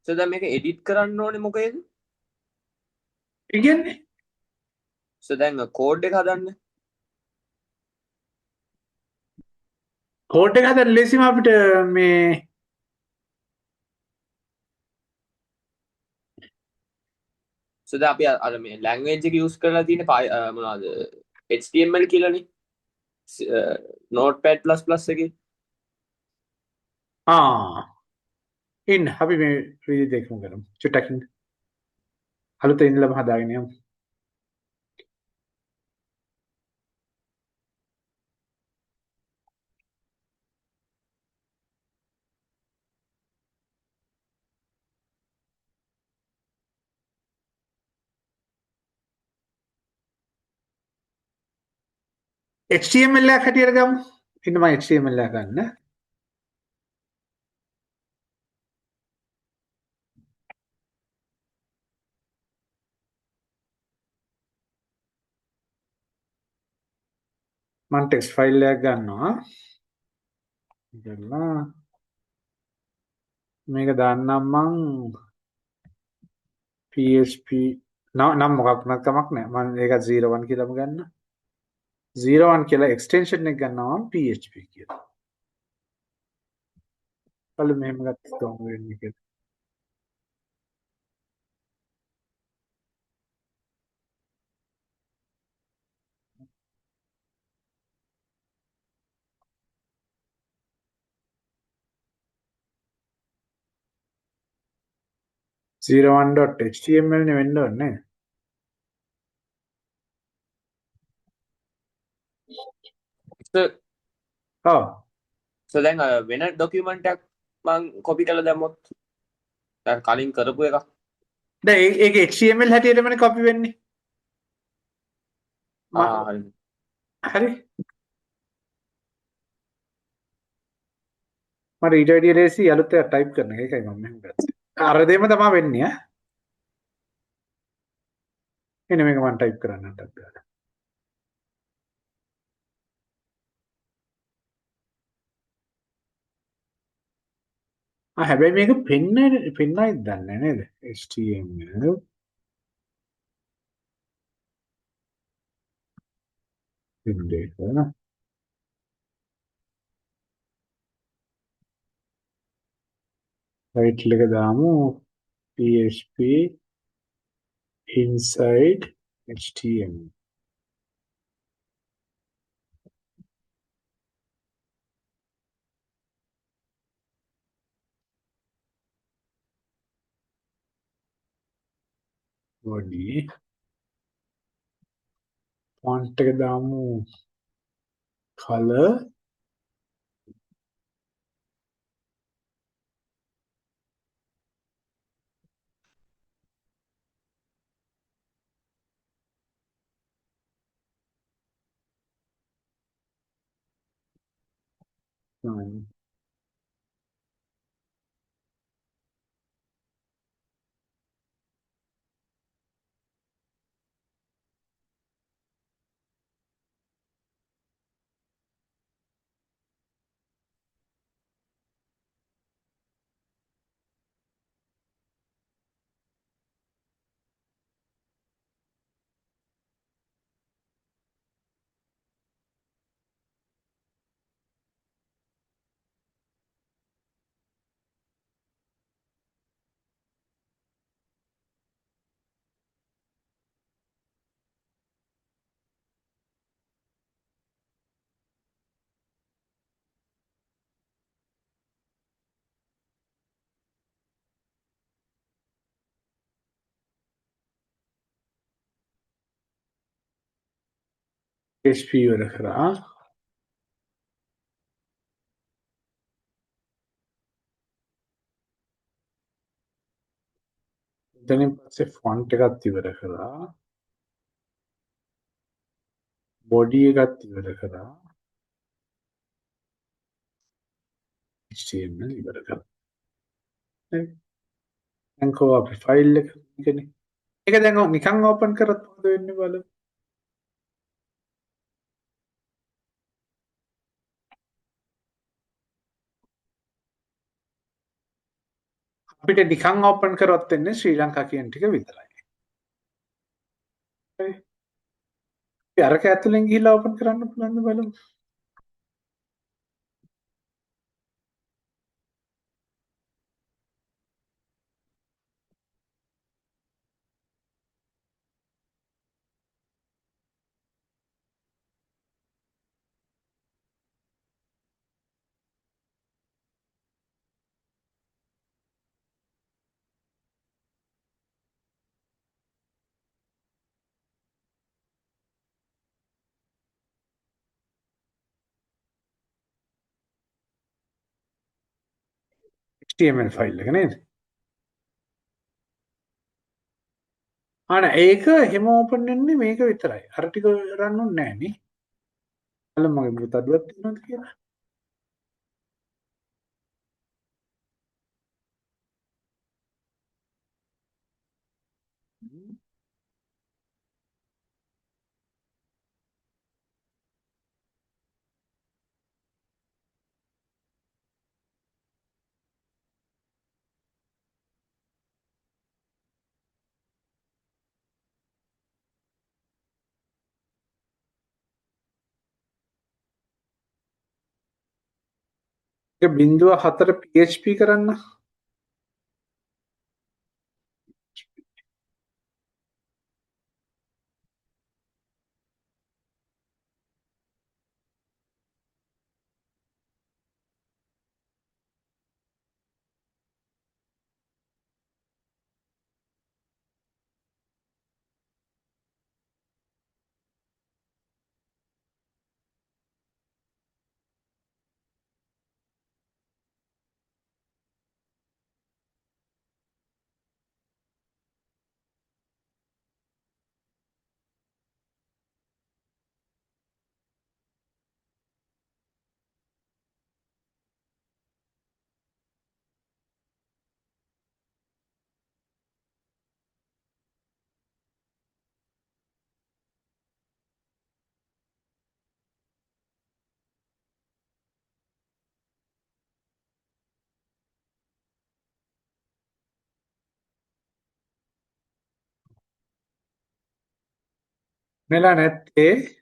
සර් දැන් මේක එඩිට් කරන්න ඕනේ මොකේද? ඒ කියන්නේ සර් දැන් කෝඩ් එක හදන්න. කෝඩ් එක හදන්න ලේසිම අපිට මේ සර් දැන් අපි අර මේ ලැන්ග්වේජ් එක යූස් කරලා තියෙන මොනවද HTML කියලානේ. notepad++ එකේ. ඉන්න අපි මේ රීඩ් එකම කරමු. චුට්ටක් ඉන්න. අලුතෙන් ඉඳලම හදාගෙන යමු. HTML එකක් හැටියට ගමු. ඉන්න මම HTML එක ගන්න. මම ටෙක්ස්ට් ෆයිල් එකක් ගන්නවා. ඉතින්ලා මේක දාන්නම් මං PHP නම් මොකක් වුණත් කමක් නැහැ. මම ඒක 01 කියලාම ගන්න. 01 කියලා එක්ස්ටෙන්ෂන් එක ගන්නවා මම PHP කියලා. බලමු මෙහෙම ගත්තොත් කොහොම වෙන්නේ කියලා. .html නේ වෙන්න ඕනේ. ඔව්. දැන් වෙන ඩොකියුමන්ට් එකක් මං කොපි කරලා දැම්මොත් දැන් කලින් කරපු එකක් දැන් ඒක HTML හැටියටමනේ කොපි වෙන්නේ. හරි. හරි. මට ඊට වැඩිය ලේසි අලුත් එකක් ටයිප් කරන එක. ඒකයි මම මෙහෙම ගත්තේ. අර දෙම තමයි වෙන්නේ ඈ. එන්න මේක මම ටයිප් කරන්න ටක් ගාලා. හැබැයි මේක පෙන්නයිද දන්නේ නේද? HTML පින්ඩේක ටයිටල් එක දාමු PHP inside HTML. body font එක දාමු color PHP වල කරා එතනින් පස්සේ font එකත් ඉවර කරා body එකත් ඉවර කරා HTML ඉවර කරා හරි දැන් කොහොම අපි ෆයිල් එක එකනේ ඒක දැන් නිකන් ඕපන් කරත් මොකද වෙන්නේ බලමු අපිට නිකන් ඕපන් කරොත් වෙන්නේ ශ්‍රී ලංකා කියන ටික විතරයි හරි අපි අරක ඇතුලෙන් ගිහිල්ලා ඕපන් කරන්න පුළුවන්ද බලමු HTML ෆයිල් එක නේද ඒක එහෙම ඕපන් වෙන්නේ මේක විතරයි අර ටික රන් වෙන්නේ නැහැ නේ බලමු මගේ මොකද අඩුවක් තියෙනවද කියලා ඒක 0.4 PHP කරන්න නෙලා නැත්තේ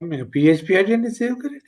මේ PHP හරියන්නේ සේව් කරේ.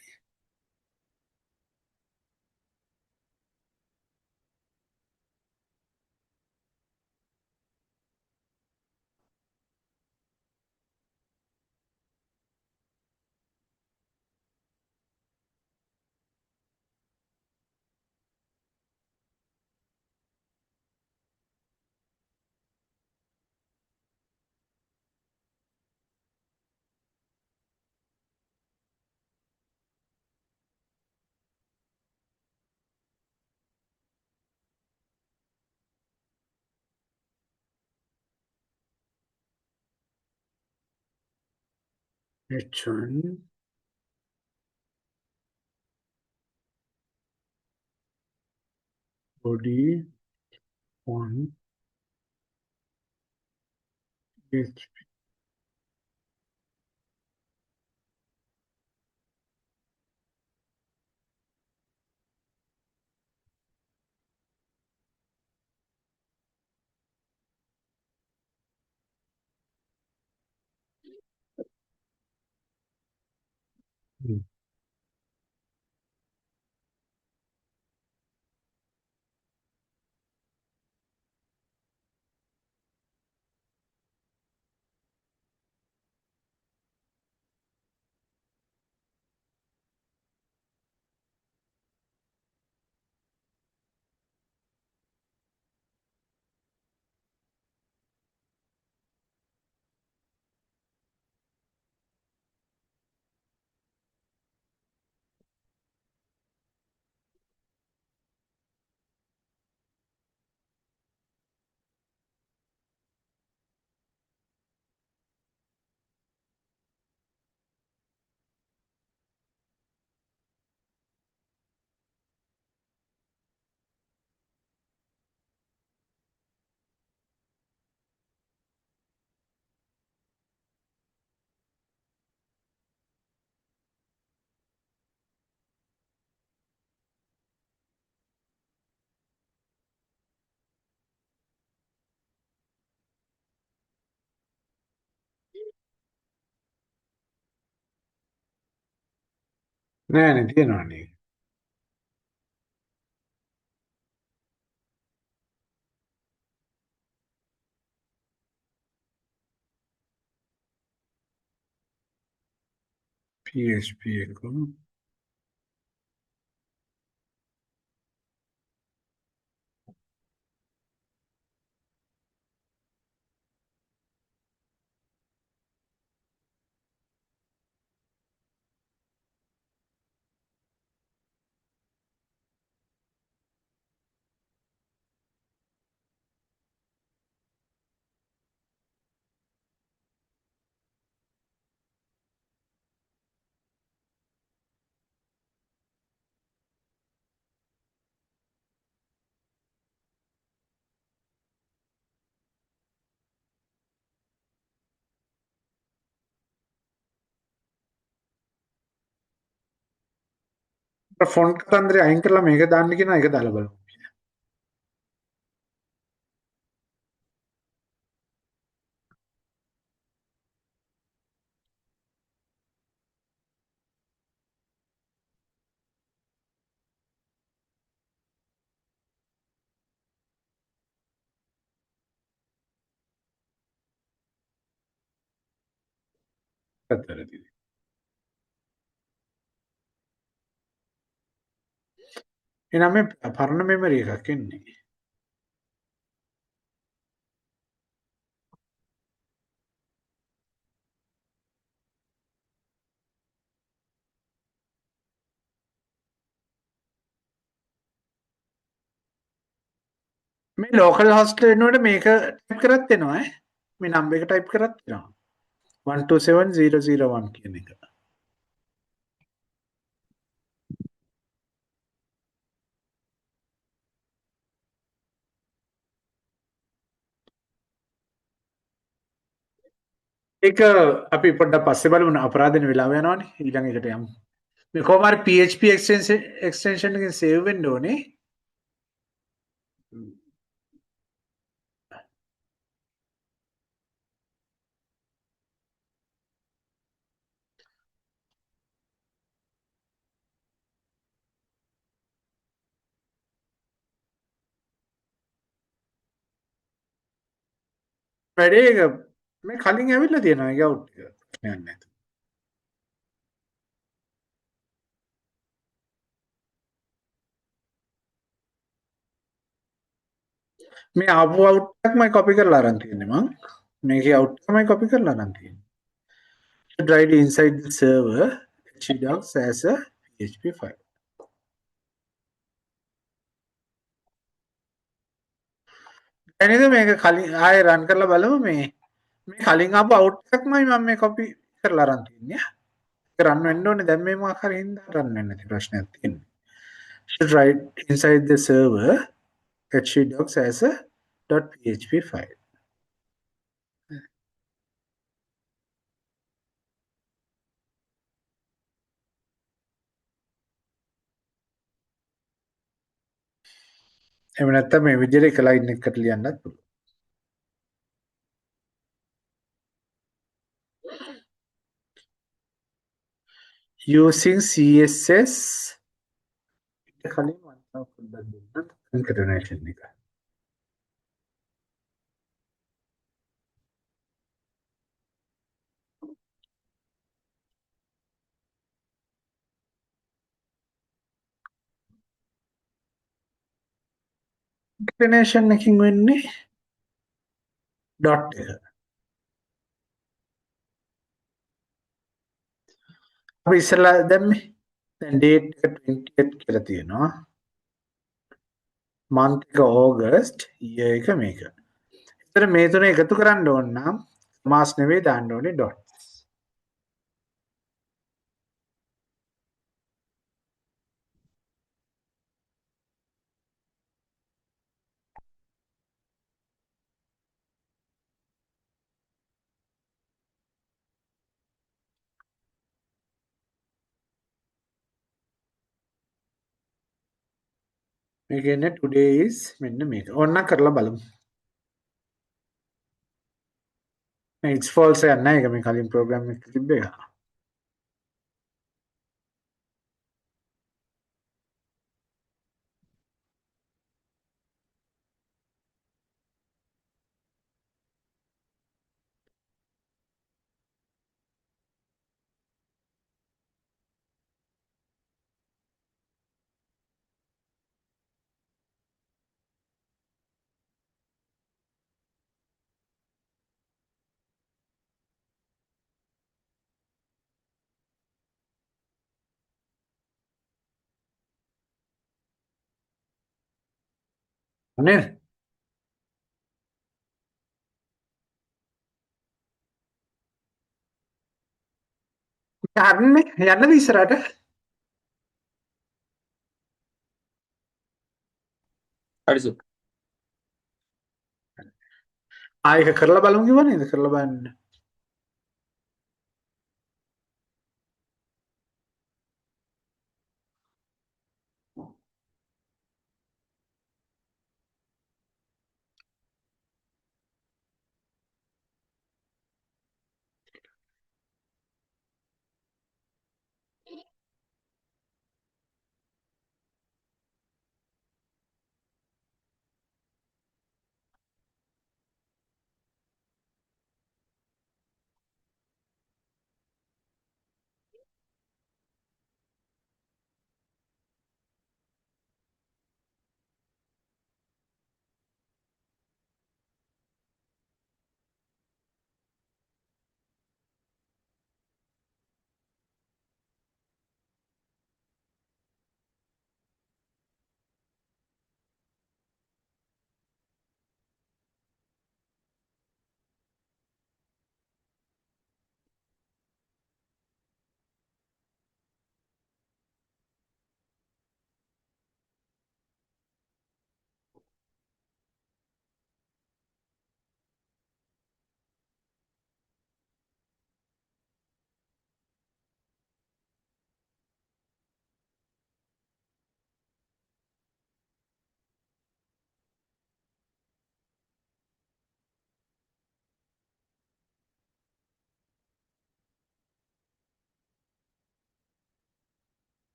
H1 body 1 PHP. නෑනේ තියෙනවනේ. PHP එක. ෆොන්ට් කතන්දරේ අයින් කරලා මේක දාන්න කියන එක දාලා බලමු. පැත්තට. එහෙනම් මේ පරණ මෙමරි එකක් එන්නේ. මේ ලෝකල් හොස්ට් වෙනුවට මේක ටයිප් කරත් එනවා ඈ. මේ නම්බර් එක ටයිප් කරත් එනවා. 127001 කියන එක. ඒක අපි පොඩ්ඩක් පස්සේ බලමු අපරාධන වෙලාව යනවනේ ඊළඟ එකට යමු. මේ කොහොම හරි PHP extension එකෙන් save වෙන්න ඕනේ. වැඩේ එක මේ කලින් ඇවිල්ලා තියෙනවා ඒක අවුට් එක. ප්‍රශ්නයක් නැහැ. මේ ආපු අවුට් එකක්මයි copy කරලා අරන් තියෙන්නේ මං. මේකේ අවුට් එකමයි copy කරලා අරන් තියෙන්නේ. should write inside the server htdocs as a PHP file. දැනේද මේක කලින් ආයෙ රන් කරලා බලමු මේ කලින් ආපු අවුට් එකක්මයි මම මේ copy කරලා අරන් තියෙන්නේ. ඒක රන් වෙන්න ඕනේ දැන් මේ මොකක් හරි හින්දා රන් වෙන්නේ නැති ප්‍රශ්නයක් තියෙනවා. should write inside the server htdocs as a .php file. එහෙම නැත්නම් මේ විදිහට එක ලයින් එකකට ලියන්නත් පුළුවන්. using css කලින් මම පොඩ්ඩක් දෙන්නම් concatenation එක. concatenation එකකින් වෙන්නේ dot එක. අපි ඉස්සෙල්ලා දැම්මේ දැන් date එක 28 කියලා තියෙනවා. month එක August, year එක මේක. ඒතර මේ තුන එකතු කරන්න ඕන නම් මාස් නෙවෙයි දාන්න ඕනේ dot. මේ කියන්නේ today is මෙන්න මේක. ඕනනම් කරලා බලමු. මේ it's false එකක් නෑ ඒක මේ කලින් program එක තිබ්බ එක. නේද? යන්නේ යන්නද ඉස්සරහට? හරි සර්. ආයෙක කරලා බලමු කිව්වා නේද? කරලා බලන්න.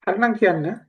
හරිනම් කියන්න.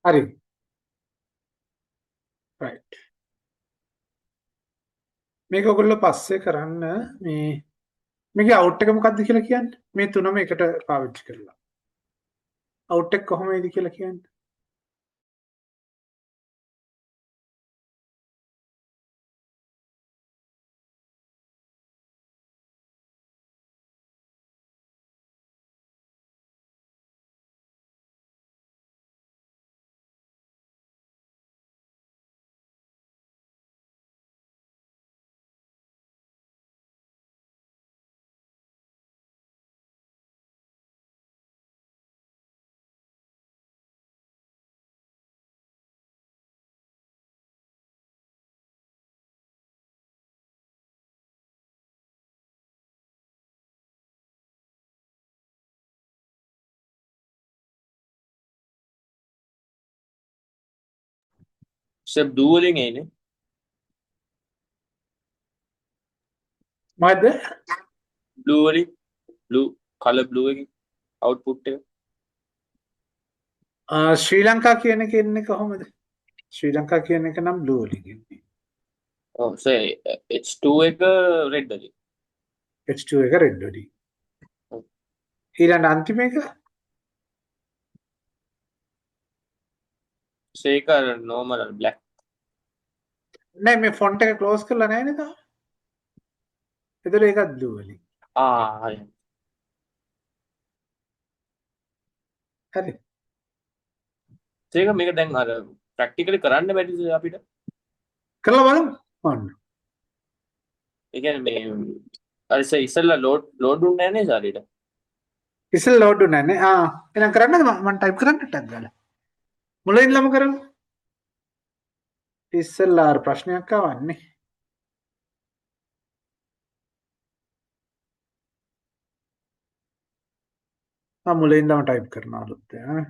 හරි. right. මේක ඔයගොල්ලෝ පස්සේ කරන්න මේකේ අවුට් එක මොකක්ද කියලා කියන්නේ? මේ තුනම එකට පාවිච්චි කරලා. අවුට් එක කොහොමද කියලා කියන්නේ? සර් blue වලින් එන්නේ. මොකද්ද? blue වලින් blue color blue එකකින් output එක. ශ්‍රී ලංකා කියන එක එන්නේ කොහොමද? ශ්‍රී ලංකා කියන එක නම් blue වලින් එන්නේ. ඔව් සර් H2 එක red වලින්. H2 එක red වලින්. ඊළඟ අන්තිම එක සර් ඒක normal black. නෑ මේ ෆොන්ට් එක ක්ලෝස් කරලා නැහැ නේද? ඒතර ඒකත් blue වලින්. හරි. හරි. ඒක මේක දැන් අර ප්‍රැක්ටිකලි කරන්න බැරිද අපිට? කරලා බලමු. ඔන්න. ඒ කියන්නේ මේ අර ඉස්සෙල්ලා ලෝඩ් උන්නේ නැහැ නේ සාරිට. ඉස්සෙල් ලෝඩ් උනා නේ. එහෙනම් කරන්නද මම ටයිප් කරන්න ටැග් ගාලා. මුලින් ඉඳලම කරමු. ඉස්සෙල්ලා අර ප්‍රශ්නයක් ආවන්නේ. මුලින් ඉඳලම ටයිප් කරනවා අලුත් ඈ.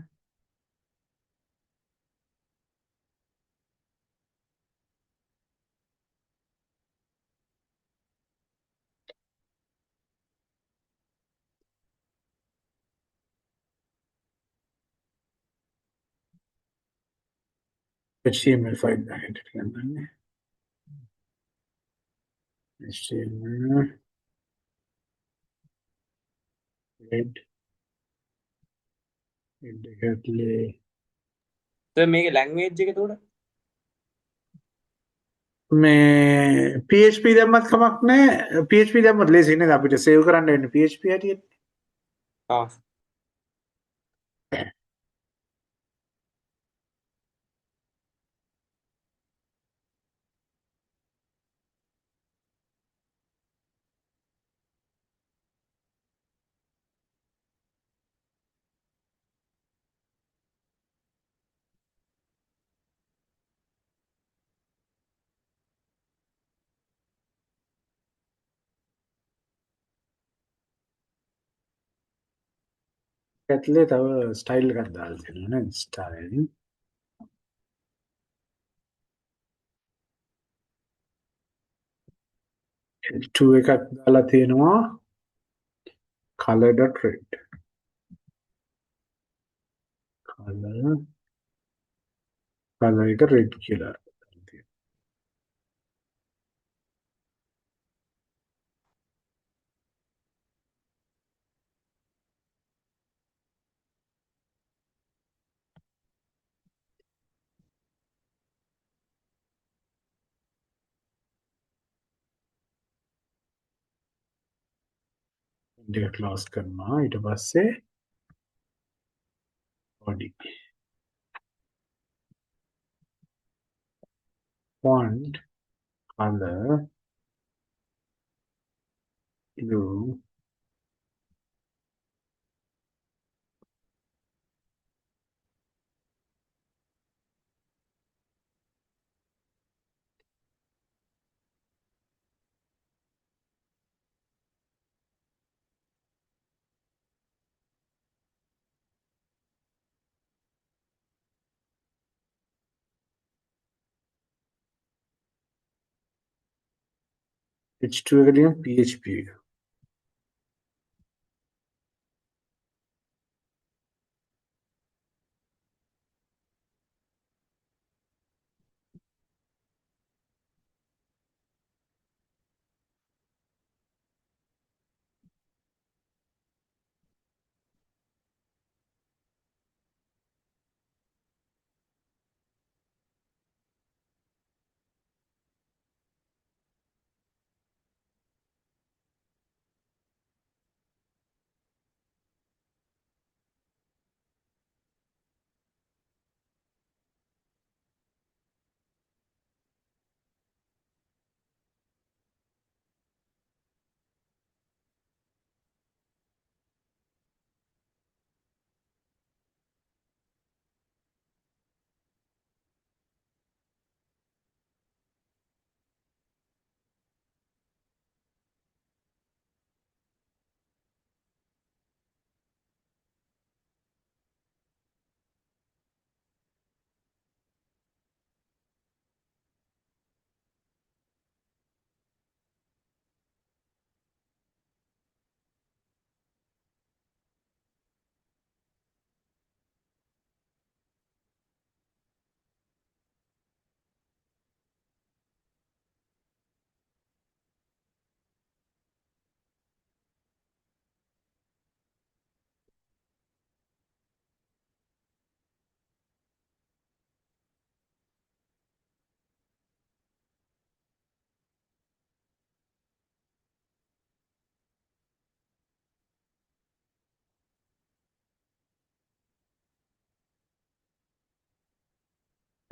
HTML ෆයිල් එකකට ගන්නන්නේ. HTML head එකේ සර් මේකේ ලැන්ග්වේජ් එක එතකොට මේ PHP දැම්මත් කමක් නැහැ. PHP දැම්මත් ලේසි නේද අපිට සේව් කරන්න වෙන්නේ PHP හැටියට. ආ ඇතුලේ තව ස්ටයිල් එකක් දාලා තියෙනවා නේද? ස්ටයිල් 2 එකක් දාලා තියෙනවා color.red. color එක red කියලා. දෙක ක්ලෝස් කරනවා ඊට පස්සේ body font color blue H2 එක ලියමු PHP එක.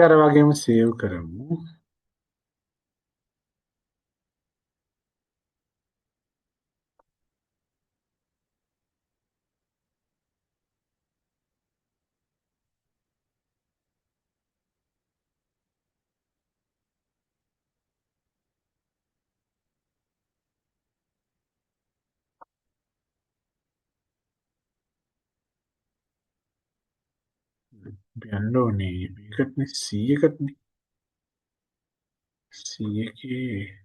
අර වගේම සේව් කරමු. යන්න ඕනේ මේකටනේ C එකටනේ. C එකේ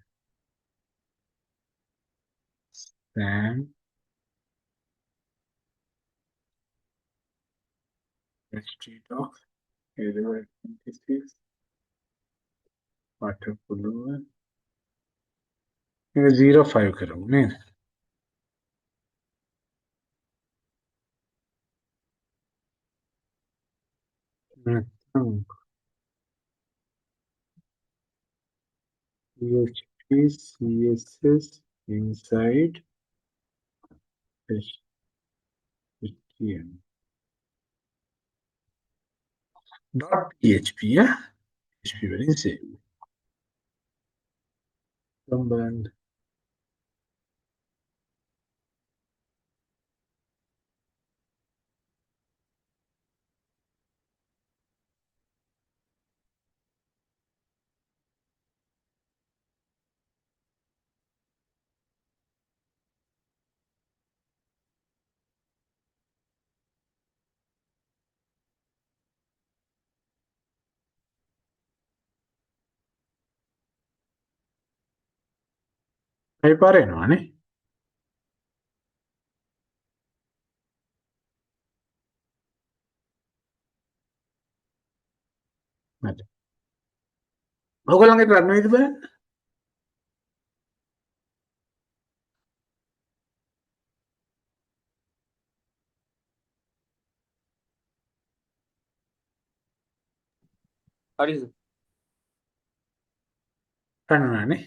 Sam HT docs error 26 water පුළුවන්. මේක 05 කරමු නේද? නැත්නම් PHP CSS inside HTML dot PHP PHP වලින් save. බලන්න. හයි පාර එනවානේ. හරි. ඔයගොල්ලන්ගේ රත්නවීද බලන්න. හරි සර්. පෙන්වනවානේ.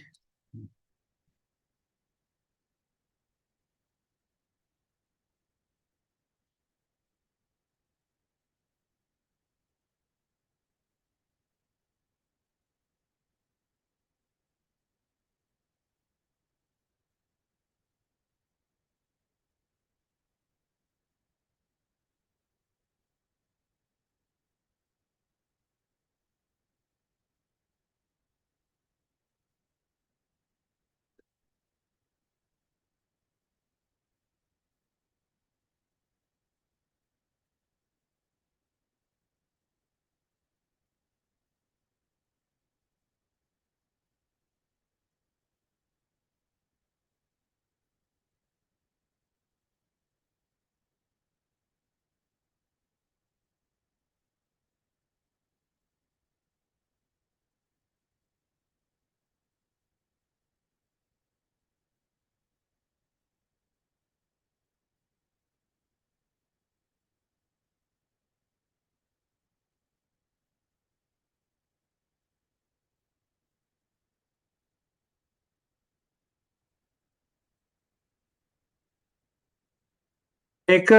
මේක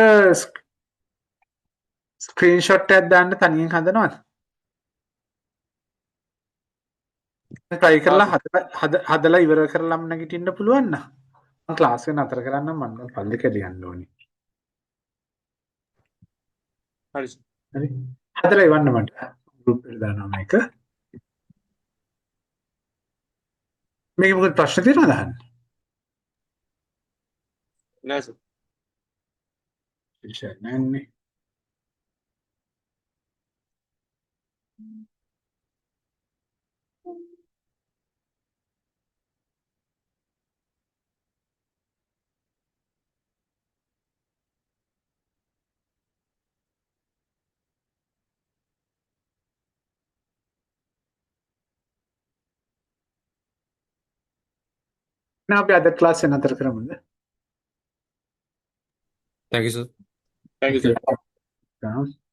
ස්ක්‍රීන්ෂොට් එකක් දාන්න තනියෙන් හදනවද? try කරලා හදලා ඉවර කරලාම නැගිටින්න පුළුවන් නම් මම ක්ලාස් එක නතර කරන්න මම පල්ලි කැඩියන්න ඕනේ. හරි සර්. හරි. හදලා ඉවන්න මට ගෲප් එකට දානවා මේක. මේක මොකද ප්‍රශ්න තියෙනවද අහන්න? නෑ සර්. විශේෂ නැන්නේ. now අපි අද ක්ලාස් එක නතර කරමුද? Thank you, sir. Thank you sir. Okay.